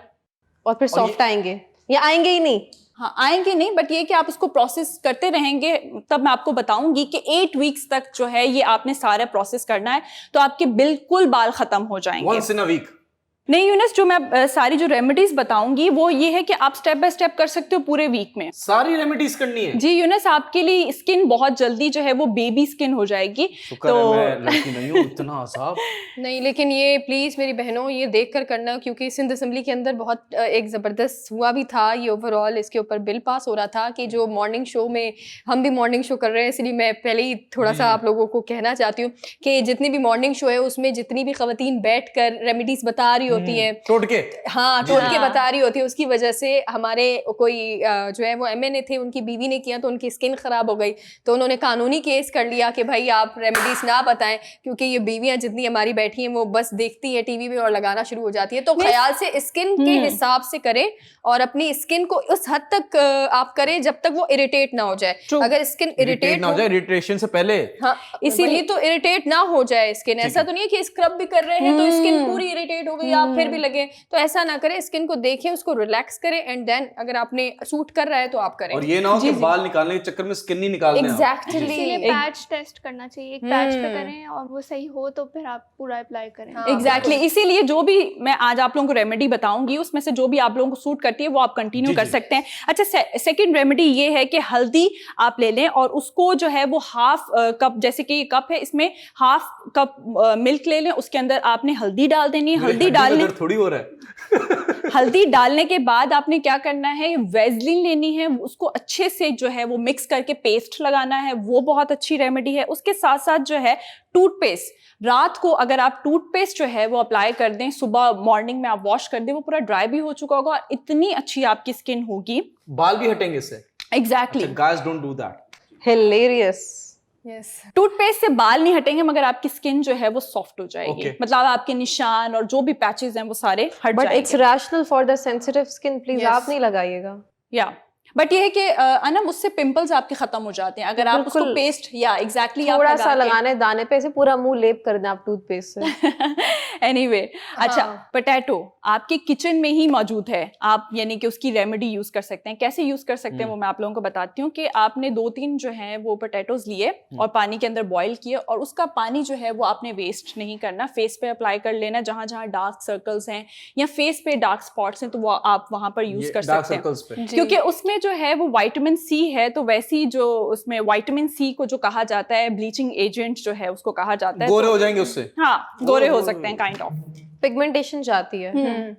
और फिर सॉफ्ट आएंगे या आएंगे ही नहीं? हाँ, आएंगे नहीं, बट ये कि आप उसको प्रोसेस करते रहेंगे, तब मैं आपको बताऊंगी कि 8 वीक्स तक जो है ये आपने सारा प्रोसेस करना है, तो आपके बिल्कुल बाल खत्म हो जाएंगे। Once in a week? नहीं यूनिस, जो मैं सारी जो रेमेडीज बताऊंगी वो ये है कि आप स्टेप बाय स्टेप कर सकते हो पूरे वीक में। सारी रेमेडीज करनी है? जी यूनिस, आपके लिए स्किन बहुत जल्दी जो है वो बेबी स्किन हो जाएगी। शुक्र है मैं लड़की नहीं हूँ, इतना आसाब। नहीं, लेकिन ये प्लीज़ मेरी बहनों ये देख कर करना, क्योंकि सिंध असम्बली के अंदर बहुत एक ज़बरदस्त हुआ भी था ये, ओवरऑल इसके ऊपर बिल पास हो रहा था कि जो मॉर्निंग शो में, हम भी मॉर्निंग शो कर रहे हैं, इसलिए मैं पहले ही थोड़ा सा आप लोगों को कहना चाहती हूँ कि जितनी भी मॉर्निंग शो है उसमें जितनी भी ख़वातीन बैठ कर रेमेडीज़ बता रही होती हैं, टोटके, हाँ टोट के बता रही होती है, उसकी वजह से हमारे कोई जो है वो MNA थे, उनकी बीवी ने किया तो उनकी स्किन खराब हो गई, तो उन्होंने कानूनी केस कर लिया कि भाई आप रेमेडीज ना बताएं, क्योंकि ये बीवियां जितनी हमारी बैठी हैं वो बस देखती है टीवी में और लगाना शुरू हो जाती है। तो ख्याल से स्किन के हिसाब से करें और अपनी स्किन को उस हद तक आप करें जब तक वो इरिटेट ना हो जाए। अगर स्किन इरिटेट ना हो जाए, इरिटेशन से पहले। हाँ, इसीलिए तो इरिटेट ना हो जाए स्किन। ऐसा तो नहीं है कि स्क्रब भी कर रहे हैं तो स्किन पूरी इरिटेट हो गई, आप फिर भी लगे, तो ऐसा ना करें। स्किन को देखें, उसको रिलैक्स करें, एंड देन अगर आपने सूट कर रहा है तो आप करें। और ये ना हो कि बाल निकालने के चक्कर में स्किन नहीं निकालने हैं। एग्जैक्टली, इसीलिए पैच टेस्ट करना चाहिए, एक पैच पे करें और वो सही हो तो फिर आप पूरा अप्लाई करें। एग्जैक्टली, इसीलिए जो भी मैं आज आप लोगों को रेमेडी बताऊंगी उसमें से जो भी आप लोगों को सूट करती है वो आप कंटिन्यू कर सकते हैं। अच्छा, सेकंड रेमेडी ये है कि हल्दी आप ले लें और उसको जो है वो हाफ कप, जैसे कि ये कप है, इसमें हाफ कप मिल्क ले लें, उसके अंदर आपने हल्दी डाल देनी है। हल्दी डालने थोड़ी हो रहा है। हल्दी डालने के बाद आपने क्या करना है, वेजलिन लेनी है, उसको अच्छे से जो है वो मिक्स करके पेस्ट लगाना है, वो बहुत अच्छी रेमेडी है। उसके साथ साथ जो है टूथपेस्ट, रात को अगर आप टूथपेस्ट जो है वो अप्लाई कर दें, सुबह मॉर्निंग में आप वॉश कर दें, वो पूरा ड्राई भी हो चुका होगा, इतनी अच्छी आपकी स्किन होगी, बाल भी हटेंगे इससे। Exactly. Guys don't do that. Hilarious. Yes, toothpaste से बाल नहीं हटेंगे मगर आपकी स्किन जो है वो सॉफ्ट हो जाएगी। Okay. मतलब आपके निशान और जो भी पैचेस हैं वो सारे हट बट जाएंगे। It's rational for the sensitive skin, please Yes. आप नहीं लगाइएगा। या बट ये है कि अनम, उससे पिंपल्स आपके खत्म हो जाते हैं अगर आप उसको बिल्कुल। पेस्ट या एग्जैक्टली थोड़ा सा लगाना है दाने पे, ऐसे पूरा मुंह लेप कर दें आप टूथपेस्ट से। एनीवे, अच्छा, हाँ। पोटैटो आपके किचन में ही मौजूद है, आप यानी कि उसकी रेमेडी यूज कर सकते हैं। कैसे यूज कर सकते हैं वो मैं आप लोगों को बताती हूँ कि आपने 2-3 जो है वो पोटैटोज लिए और पानी के अंदर बॉईल किए, और उसका पानी जो है वो आपने वेस्ट नहीं करना, फेस पे अप्लाई कर लेना, जहां जहां डार्क सर्कल्स हैं या फेस पे डार्क स्पॉट्स हैं तो वो आप वहां पर यूज कर डार्क सकते हैं, सर्कल्स पे। क्योंकि उसमें जो है वो विटामिन सी है। तो वैसी जो उसमें विटामिन सी को जो कहा जाता है ब्लीचिंग एजेंट जो है उसको कहा जाता है, गोरे तो हो जाएंगे उससे। हाँ गोरे हो सकते हैं काइंड ऑफ। पिगमेंटेशन जाती है,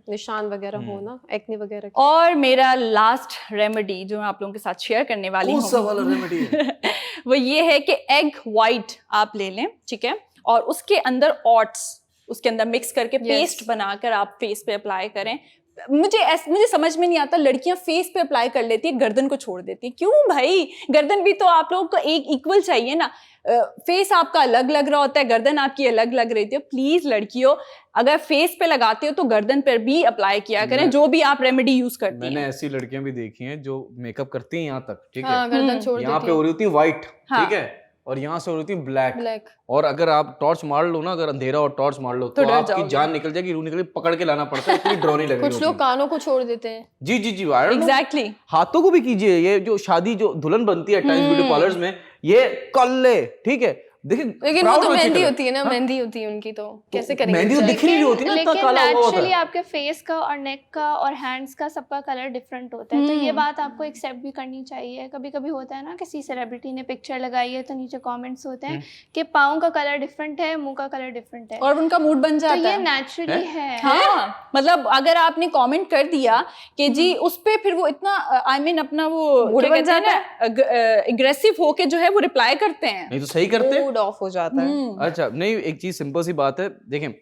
निशान वगैरह हो ना, एक्ने वगैरह। और मेरा लास्ट रेमेडी जो मैं आप लोगों के साथ शेयर करने वाली कौन सा हूँ वाला रेमेडी है? वो ये है कि एग वाइट आप ले लें, ठीक है, और उसके अंदर ओट्स उसके अंदर मिक्स करके पेस्ट बनाकर आप फेस पे अप्लाई करें। मुझे समझ में नहीं आता, लड़कियां फेस पे अप्लाई कर लेती है, गर्दन को छोड़ देती है। क्यों भाई, गर्दन भी तो आप लोगों को एक इक्वल चाहिए ना। फेस आपका अलग लग रहा होता है, गर्दन आपकी अलग लग रही थी। प्लीज लड़कियों, अगर फेस पे लगाते हो तो गर्दन पर भी अप्लाई किया करें, जो भी आप रेमेडी यूज करती हैं। मैंने ऐसी लड़कियां भी देखी हैं जो मेकअप करती हैं यहाँ तक, ठीक हाँ, है, गर्दन छोड़ यहाँ देती पे हो रही होती है व्हाइट, हाँ। ठीक है, और यहाँ से हो रही होती है ब्लैक। ब्लैक। और अगर आप टॉर्च मार लो ना, अगर अंधेरा और टॉर्च मार लो तो डर आपकी जाओगे। जान निकल जाएगी, रूह निकल, पकड़ के लाना पड़ता है, इतनी डरावनी लग रही कुछ लोग होती है। कानों को छोड़ देते हैं। जी जी जी, I don't know। एग्जैक्टली। हाथों को भी कीजिए। ये जो शादी जो दुल्हन बनती है टाइम्स ब्यूटी पार्लर्स में, ये कल्ले, ठीक है, देखिए, लेकिन वो proud तो हो अच्छी मेहंदी तरह। होती है ना, हाँ? मेहंदी होती है उनकी, तो कैसे करेंगे? मेहंदी तो दिख ही नहीं होती ना, इतना लेकिन काला हुआ होता नेचुरली है। आपके फेस का और नेक का और हैंड्स का सबका कलर डिफरेंट होता है, तो ये बात आपको एक्सेप्ट भी करनी चाहिए। कभी कभी होता है ना, किसी सेलिब्रिटी ने पिक्चर लगाई है तो नीचे कमेंट्स होते हैं कि पाँव का कलर डिफरेंट है, मुंह का कलर डिफरेंट है, और उनका मूड बन तो जाता ये है। नेचुरली है। हाँ, मतलब अगर आपने कमेंट कर दिया कि जी उस पे, फिर वो इतना आई मीन अपना वो मूड क्या बन कहते हैं ना, एग्रेसिव होके जो है वो रिप्लाई करते हैं। नहीं तो सही करते हैं। मूड ऑफ हो जाता है। अच्छा, नहीं, एक चीज सिंपल सी बात है, देखें,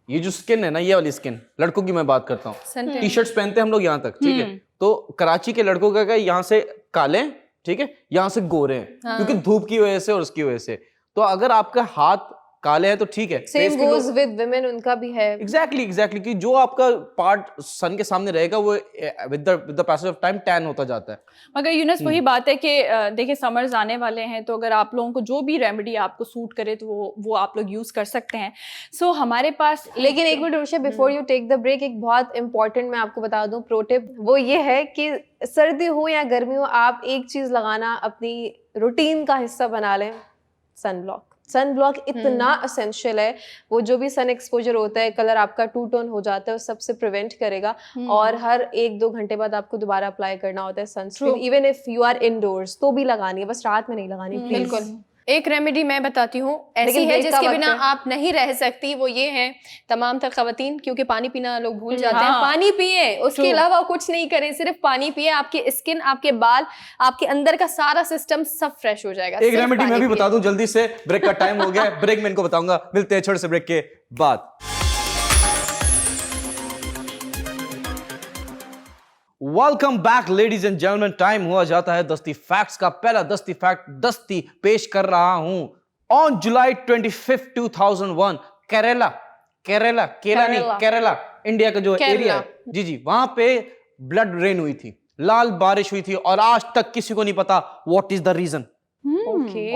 ये जो स्किन है ना, ये वाली स्किन, लड़कों की मैं बात करता हूँ, टी शर्ट्स पहनते हैं हम लोग यहाँ तक, ठीक है, तो कराची के लड़कों का क्या, यहाँ से काले, ठीक है, यहाँ से गोरे हैं क्योंकि धूप की वजह से और उसकी वजह से। तो अगर आपका हाथ काले हैं तो ठीक है, सेम गोज विद वुमेन, उनका भी है। एग्जैक्टली कि जो आपका पार्ट सन के सामने रहेगा वो with the passage of time tan होता जाता है। मगर यूनस वही बात है कि देखिए समर्स आने वाले हैं, तो अगर आप लोगों को जो भी रेमेडी आपको सूट करे तो वो आप लोग यूज कर सकते हैं। सो हमारे पास लेकिन एक minute Urshia, before you take the break, एक बहुत इंपॉर्टेंट मैं आपको बता दूं प्रो टिप, वो ये है कि सर्दी हो या गर्मी हो, आप एक चीज लगाना अपनी रूटीन का हिस्सा बना लें, सनब्लॉक। सनब्लॉक इतना असेंशियल है, वो जो भी सन एक्सपोजर होता है, कलर आपका टू टोन हो जाता है, उस सबसे प्रिवेंट करेगा। और हर 1-2 घंटे बाद आपको दोबारा अप्लाई करना होता है sunscreen, even if you are indoors तो भी लगानी है, बस रात में नहीं लगानी प्लीज। बिल्कुल। एक रेमेडी मैं बताती हूँ ऐसी लेकिन है break का जिसके वक्त बिना है। आप नहीं रह सकती, वो ये है तमाम तर खवातीन, क्योंकि पानी पीना लोग भूल जाते हैं। हाँ। पानी पिए, उसके अलावा कुछ नहीं करें, सिर्फ पानी पिए। आपकी स्किन, आपके बाल, आपके अंदर का सारा सिस्टम सब फ्रेश हो जाएगा। एक सिर्फ रेमेडी मैं पानी भी पिए। बता दूं जल्दी से, ब्रेक का टाइम हो गया है, ब्रेक में इनको बताऊंगा। मिलते हैं छोटे से ब्रेक के बाद। Welcome back ladies and gentleman. Time हुआ जाता है दस्ती फैक्ट्स का। पहला दस्ती फैक्ट दस्ती पेश कर रहा हूं। ऑन जुलाई 25, 2001 केरला नहीं केरला, इंडिया का जो एरिया है, जी जी, वहां पे ब्लड रेन हुई थी, लाल बारिश हुई थी, और आज तक किसी को नहीं पता what is the reason.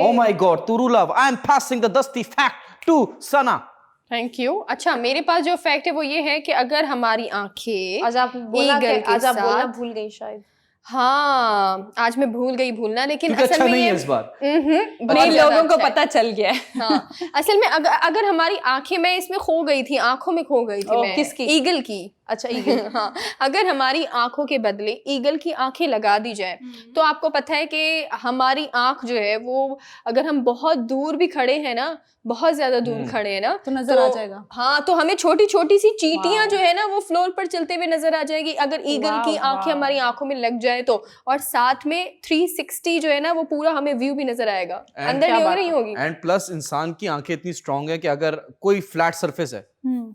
Oh my God, Turu love, I am passing the dusty fact to Sana. Thank you. अच्छा, मेरे पास जो फैक्ट है वो ये है कि अगर हमारी आंखें आज आप बोला ईगल कि के आज आप बोलना साथ- भूल गई शायद। हाँ, आज मैं भूल गई भूलना, लेकिन क्योंकि असल अच्छा में नहीं ये है इस बार। बहुत नहीं, ज्यादा लोगों को अच्छा है। पता चल गया है। हाँ, असल में अगर हमारी आंखें, मैं इसमें खो गई थी, आंखों में खो गई थी ओह, मैं। किसकी? ईगल की। अच्छा ईगल। हाँ, अगर हमारी आंखों के बदले ईगल की आंखें लगा दी जाए तो आपको पता है कि हमारी आंख जो है वो, अगर हम बहुत दूर भी खड़े हैं ना, बहुत ज्यादा दूर खड़े हैं ना, तो नजर आ जाएगा। हाँ, तो हमें छोटी छोटी सी चींटियां जो है ना वो फ्लोर पर चलते हुए नजर आ जाएगी, अगर ईगल की आंखें हमारी आंखों में लग जाए तो। और साथ में 360 जो है ना वो पूरा हमें व्यू भी नजर आएगा, अंदर नहीं होगी, नहीं होगी। एंड प्लस इंसान की आंखें इतनी स्ट्रांग है कि अगर कोई फ्लैट सरफेस है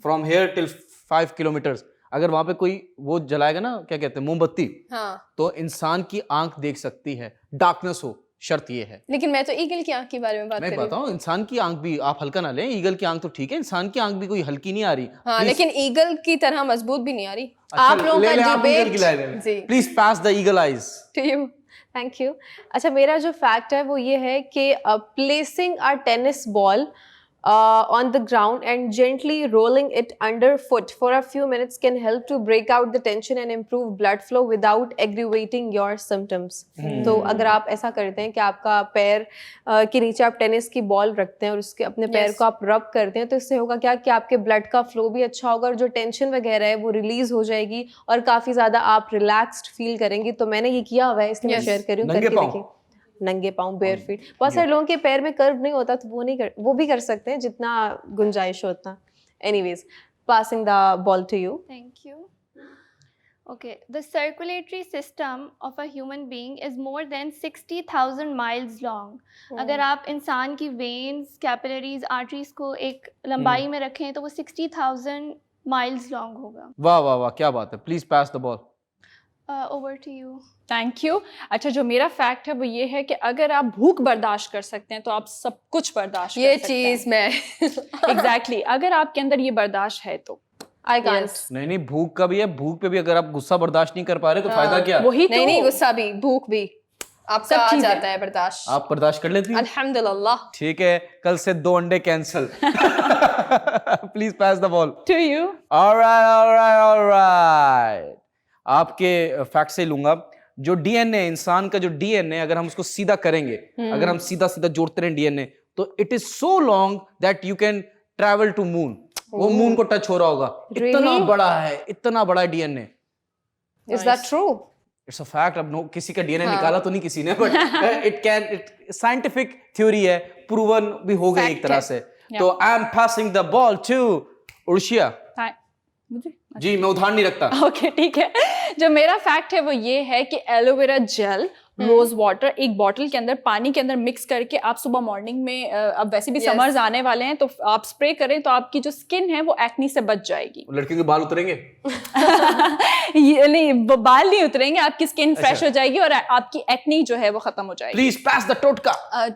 फ्रॉम हेयर टिल 5 किलोमीटर्स, अगर वहां पे कोई वो जलाएगा ना, क्या कहते हैं, मोमबत्ती, हाँ, तो इंसान की आंख देख सकती है, डार्कनेस हो, शर्त ये है। लेकिन मैं तो ईगल की आंख के बारे में बात कर मैं रही हूँ। बताऊं, इंसान की आंख भी आप हल्का ना लें, ईगल की आंख तो ठीक है, इंसान की आंख भी कोई हल्की नहीं आ रही। हाँ, Please- लेकिन ईगल की तरह मजबूत भी नहीं आ रही। अच्छा, आप लोगों ले का लें, आप ईगल की लाइन डिबेट जी, please pass the eagle eyes to you. Thank you. अच्छा, मेरा जो फैक्ट है वो ये है कि placing a tennis ball on the ground and gently rolling it underfoot for a few minutes can help to break out the tension and improve blood flow without aggravating your symptoms. तो अगर आप ऐसा करते हैं कि आपका पैर के नीचे आप टेनिस की बॉल रखते हैं और उसके अपने पैर को आप रब करते हैं, तो इससे होगा क्या कि आपके ब्लड का फ्लो भी अच्छा होगा और जो टेंशन वगैरह है वो रिलीज हो जाएगी और काफ़ी ज़्यादा आप रिलैक्स्ड फील करेंगे। तो मैंने ये किया हुआ है, इसलिए मैं शेयर कर रही हूँ, नंगे करके पाँव? देखिए। नंगे पाँव, बेयर फीट। बहुत सारे लोगों के पैर में कर्व नहीं होता तो वो भी कर सकते हैं, जितना गुंजाइश हो उतना। Anyways, passing the ball to you. Thank you. Okay, the circulatory system of a human being is more than 60,000 miles long. अगर आप इंसान की veins, capillaries, arteries को एक लंबाई में रखें तो वो 60,000 miles long होगा. वाह वाह वाह, क्या बात है। Please pass the ball. Over to you. Thank you. अच्छा, जो मेरा फैक्ट है वो ये है कि अगर आप भूख बर्दाश्त कर सकते हैं तो आप सब कुछ बर्दाश्त ये कर सकते हैं। चीज मैं एग्जैक्टली अगर आपके अंदर ये बर्दाश्त है तो आई कांट। नहीं, भूख का भी है, भूख पे भी अगर आप गुस्सा बर्दाश्त नहीं कर पा रहे तो फायदा क्या। वही तो नहीं, गुस्सा भी, भूख भी आपका सब आ चीजें। जाता है बर्दाश्त। आप बर्दाश्त कर लेती हैं? अल्हम्दुलिल्लाह। ठीक है, कल से 2 अंडे cancel. Please pass the ball to you. Alright, आपके फैक्ट से लूंगा। जो डीएनए, इंसान का जो डीएनए, अगर हम उसको सीधा करेंगे, अगर हम सीधा सीधा जोड़ते रहें डीएनए, तो it is so long that you can travel to moon. वो मून को टच हो रहा होगा, इतना बड़ा है, इतना बड़ा DNA. Is that true? It's a fact. अब किसी का डीएनए निकाला तो नहीं किसी ने, बट इट साइंटिफिक थ्योरी है, प्रूवन भी हो गई एक तरह से। तो I am passing the ball to Urshia. मुझे जी, मैं उधार नहीं रखता। ओके, ठीक है। जो मेरा फैक्ट है वो ये है कि एलोवेरा जेल रोज वाटर एक बॉटल के अंदर पानी के अंदर मिक्स करके आप सुबह मॉर्निंग में अब वैसे भी Yes. समर्स आने वाले हैं तो आप स्प्रे करें तो आपकी जो स्किन है वो एक्नी से बच जाएगी। लड़कियों के बाल उतरेंगे? ये नहीं, वो बाल नहीं उतरेंगे, आपकी स्किन फ्रेश हो जाएगी और आपकी एक्नी जो है वो खत्म हो जाएगी। प्लीज पास द टोटका।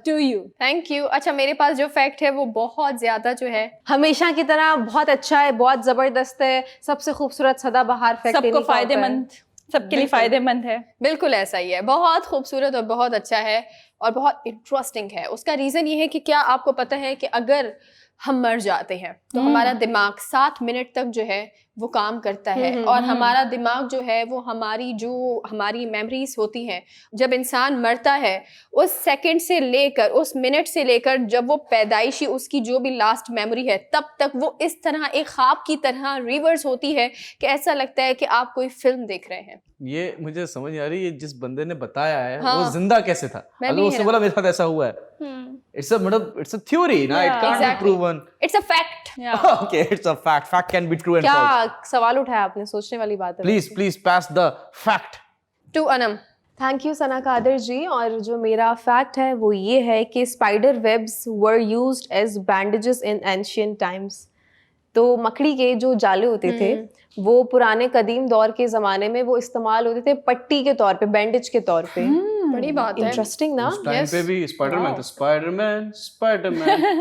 To you. Thank you. अच्छा, मेरे पास जो फैक्ट है वो बहुत ज्यादा जो है हमेशा की तरह बहुत अच्छा है, बहुत जबरदस्त है, सबसे खूबसूरत सदाबहार फैक्ट सबको फायदेमंद, सबके लिए फायदेमंद है। बिल्कुल ऐसा ही है, बहुत खूबसूरत और बहुत अच्छा है और बहुत इंटरेस्टिंग है। उसका रीज़न ये है कि क्या आपको पता है कि अगर हम मर जाते हैं तो हमारा दिमाग 7 मिनट तक जो है वो काम करता है और हमारा दिमाग जो है वो हमारी मेमोरीज होती हैं, जब इंसान मरता है उस सेकंड से लेकर उस मिनट से लेकर जब वो पैदाइशी उसकी जो भी लास्ट मेमोरी है तब तक वो इस तरह एक ख्वाब की तरह रिवर्स होती है कि ऐसा लगता है कि आप कोई फिल्म देख रहे हैं। ये मुझे समझ नहीं आ रही, ये जिस बंदे ने बताया है हाँ। वो जिंदा कैसे था? मैं अगर भी उसने हैरान। बोला मेरे साथ ऐसा हुआ है, इट्स अ थ्योरी ना, it can't be exactly. Proven. It's a fact. Okay, it's a fact, fact can be true and false. क्या सवाल उठाया आपने, सोचने वाली बात है। Please pass the fact. To Anam. Thank you Sana Kadar ji. और जो मेरा फैक्ट है वो ये है कि spider webs were used as bandages in ancient times. तो मकड़ी के जो जाले होते थे वो पुराने कदीम दौर के ज़माने में वो इस्तेमाल होते थे पट्टी के तौर पे, बैंडेज के तौर पे। बड़ी बात है। इंटरेस्टिंग ना? उस टाइम पे भी स्पाइडरमैन था, स्पाइडरमैन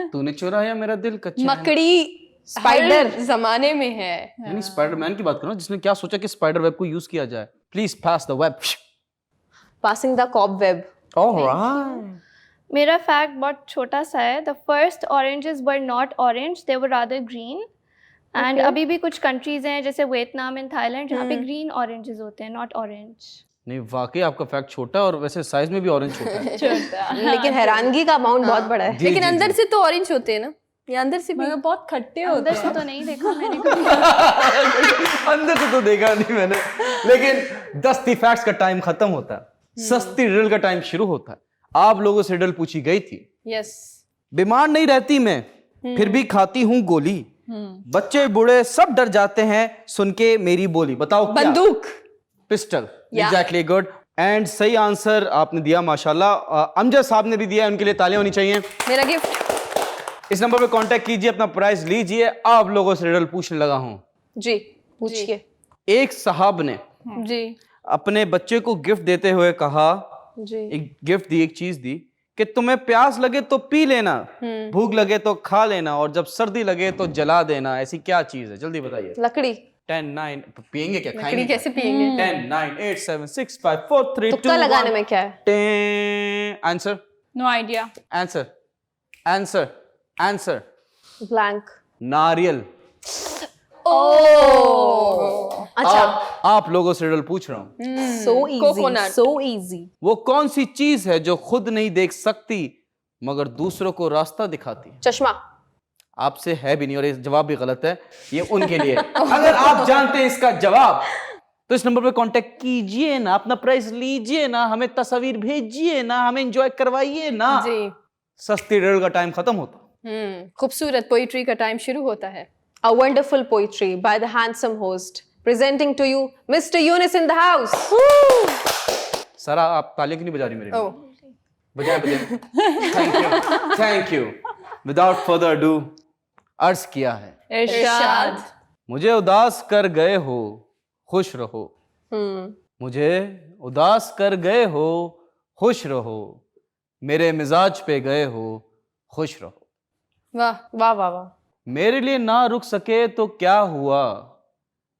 तूने चुराया मेरा दिल का चैन। मकड़ी स्पाइडर हर जमाने में है। यानी स्पाइडरमैन की बात करो, जिसने क्या सोचा कि स्पाइडर वेब को यूज किया जाए। Please pass the web. Passing the cob web. Alright. मेरा फैक्ट बहुत छोटा सा है। The first oranges were not orange, they were rather green. And अभी भी कुछ कंट्रीज हैं जैसे वियतनाम एंड थाईलैंड जहाँ पे ग्रीन ऑरेंजेस होते हैं, नॉट ऑरेंज। नहीं, वाकई आपका फैक्ट छोटा है और वैसे साइज में भी ऑरेंज छोटा है। लेकिन हैरानगी का अमाउंट बहुत बड़ा है। जी, लेकिन जी, अंदर जी। से तो ऑरेंज होते हैं ना, ये अंदर से भी। मगर बहुत खट्टे होते अंदर हैं। से तो नहीं देखा मैंने कभी। अंदर से तो देखा नहीं मैंने, लेकिन दस्ती फैक्ट्स का टाइम खत्म होता है, सस्ती रिडल का टाइम शुरू होता है। आप लोगों से रिडल पूछी गई थी। यस। बीमार नहीं रहती मैं, फिर भी खाती हूँ गोली, बच्चे बूढ़े सब डर जाते हैं सुन के मेरी बोली। बताओ क्या? बंदूक। पिस्टल। Exactly, good. एंड सही आंसर आपने दिया माशाल्लाह। अमजद साहब ने भी दिया, उनके लिए तालियां होनी चाहिए। मेरा गिफ्ट। इस नंबर पे कांटेक्ट कीजिए, अपना प्राइज लीजिए। आप लोगों से रिडल पूछने लगा हूं। जी पूछिए। एक साहब ने जी। अपने बच्चे को गिफ्ट देते हुए कहा, जी। एक गिफ्ट दी, एक चीज दी कि तुम्हें प्यास लगे तो पी लेना, भूख लगे तो खा लेना और जब सर्दी लगे तो जला देना। ऐसी क्या चीज है? जल्दी बताइए। लकड़ी। 10 9 पिएंगे क्या? लकड़ी खाएंगे कैसे पिएंगे? 10 9 8 7 6 5 4 3 2 तुक्का लगाने में क्या है? Answer no idea. Answer answer answer blank. नारियल। अच्छा। आप लोगों से रिडल पूछ रहा हूं। So easy, Coconut. So easy. वो कौन सी चीज है जो खुद नहीं देख सकती मगर दूसरों को रास्ता दिखाती है? चश्मा। आपसे है भी नहीं और ये जवाब भी गलत है, ये उनके लिए। अगर आप जानते हैं इसका जवाब तो इस नंबर पे कांटेक्ट कीजिए ना, अपना प्राइस लीजिए ना, हमें तस्वीर भेजिए ना, हमें एंजॉय करवाइए ना। जी। सस्ती रिडल का टाइम खत्म होता। खूबसूरत पोइट्री का टाइम शुरू होता है। A wonderful poetry by the handsome host. Presenting to you, Mr. Yunus in the house. सारा आप तालियां क्यों नहीं बजा रही मेरे लिए? ओह, बजाए बजाए। Thank you, thank you. Without further do अर्ज किया है। इरशाद। मुझे उदास कर गए हो, खुश रहो। मुझे उदास कर गए हो, खुश रहो। मेरे मिजाज पे गए हो, खुश रहो। वाह। वाह वाह वाह। मेरे लिए ना रुक सके तो क्या हुआ,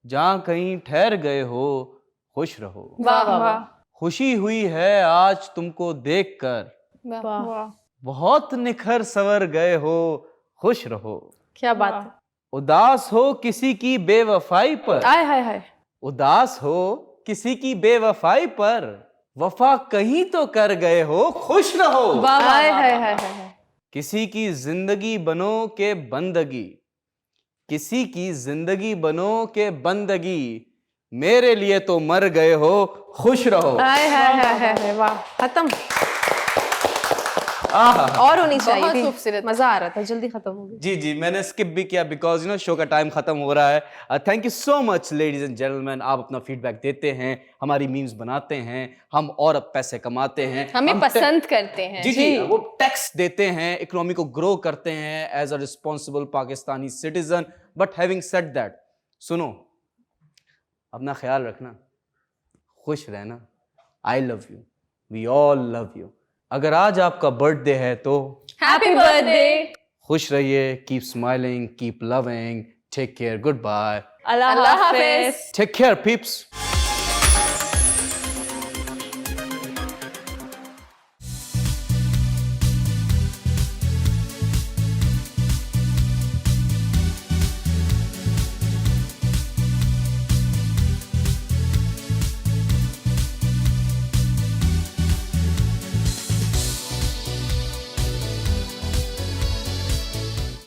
जहां कहीं ठहर गए हो, खुश रहो। वाह वाह खुशी हुई है आज तुमको देखकर, वाह। बहुत निखर सवर गए हो, खुश रहो। क्या बात है। उदास हो किसी की बेवफाई पर, आय हाय हाय। उदास हो किसी की बेवफाई पर, वफा कहीं तो कर गए हो, खुश रहो। आय हाय हाय हाय। किसी की जिंदगी बनो के बंदगी, किसी की जिंदगी बनो के बंदगी, मेरे लिए तो मर गए हो, खुश रहो। आय हाय हाय हाय। वाह, खत्म। और होनी चाहिए बहुत थी। खूबसूरत। मजा आ रहा था, जल्दी खत्म हो गई। जी जी, मैंने स्किप भी किया बिकॉज यू नो शो का टाइम खत्म हो रहा है। Thank you so much ladies and gentleman, आप अपना फीडबैक देते हैं, हमारी मीम्स बनाते हैं, हम और अब पैसे कमाते हैं, हमें हम पसंद करते हैं। जी जी, वो टैक्स देते हैं, इकोनॉमी को ग्रो करते हैं as a responsible Pakistani citizen. But having said that, सुनो, अपना ख्याल रखना, खुश रहना, I love you, we all love you. अगर आज आपका बर्थडे है तो हैप्पी बर्थडे। खुश रहिए, keep smiling, keep loving, take care, good bye, Allah Allah हाफिज। हाफिज। Take care peeps.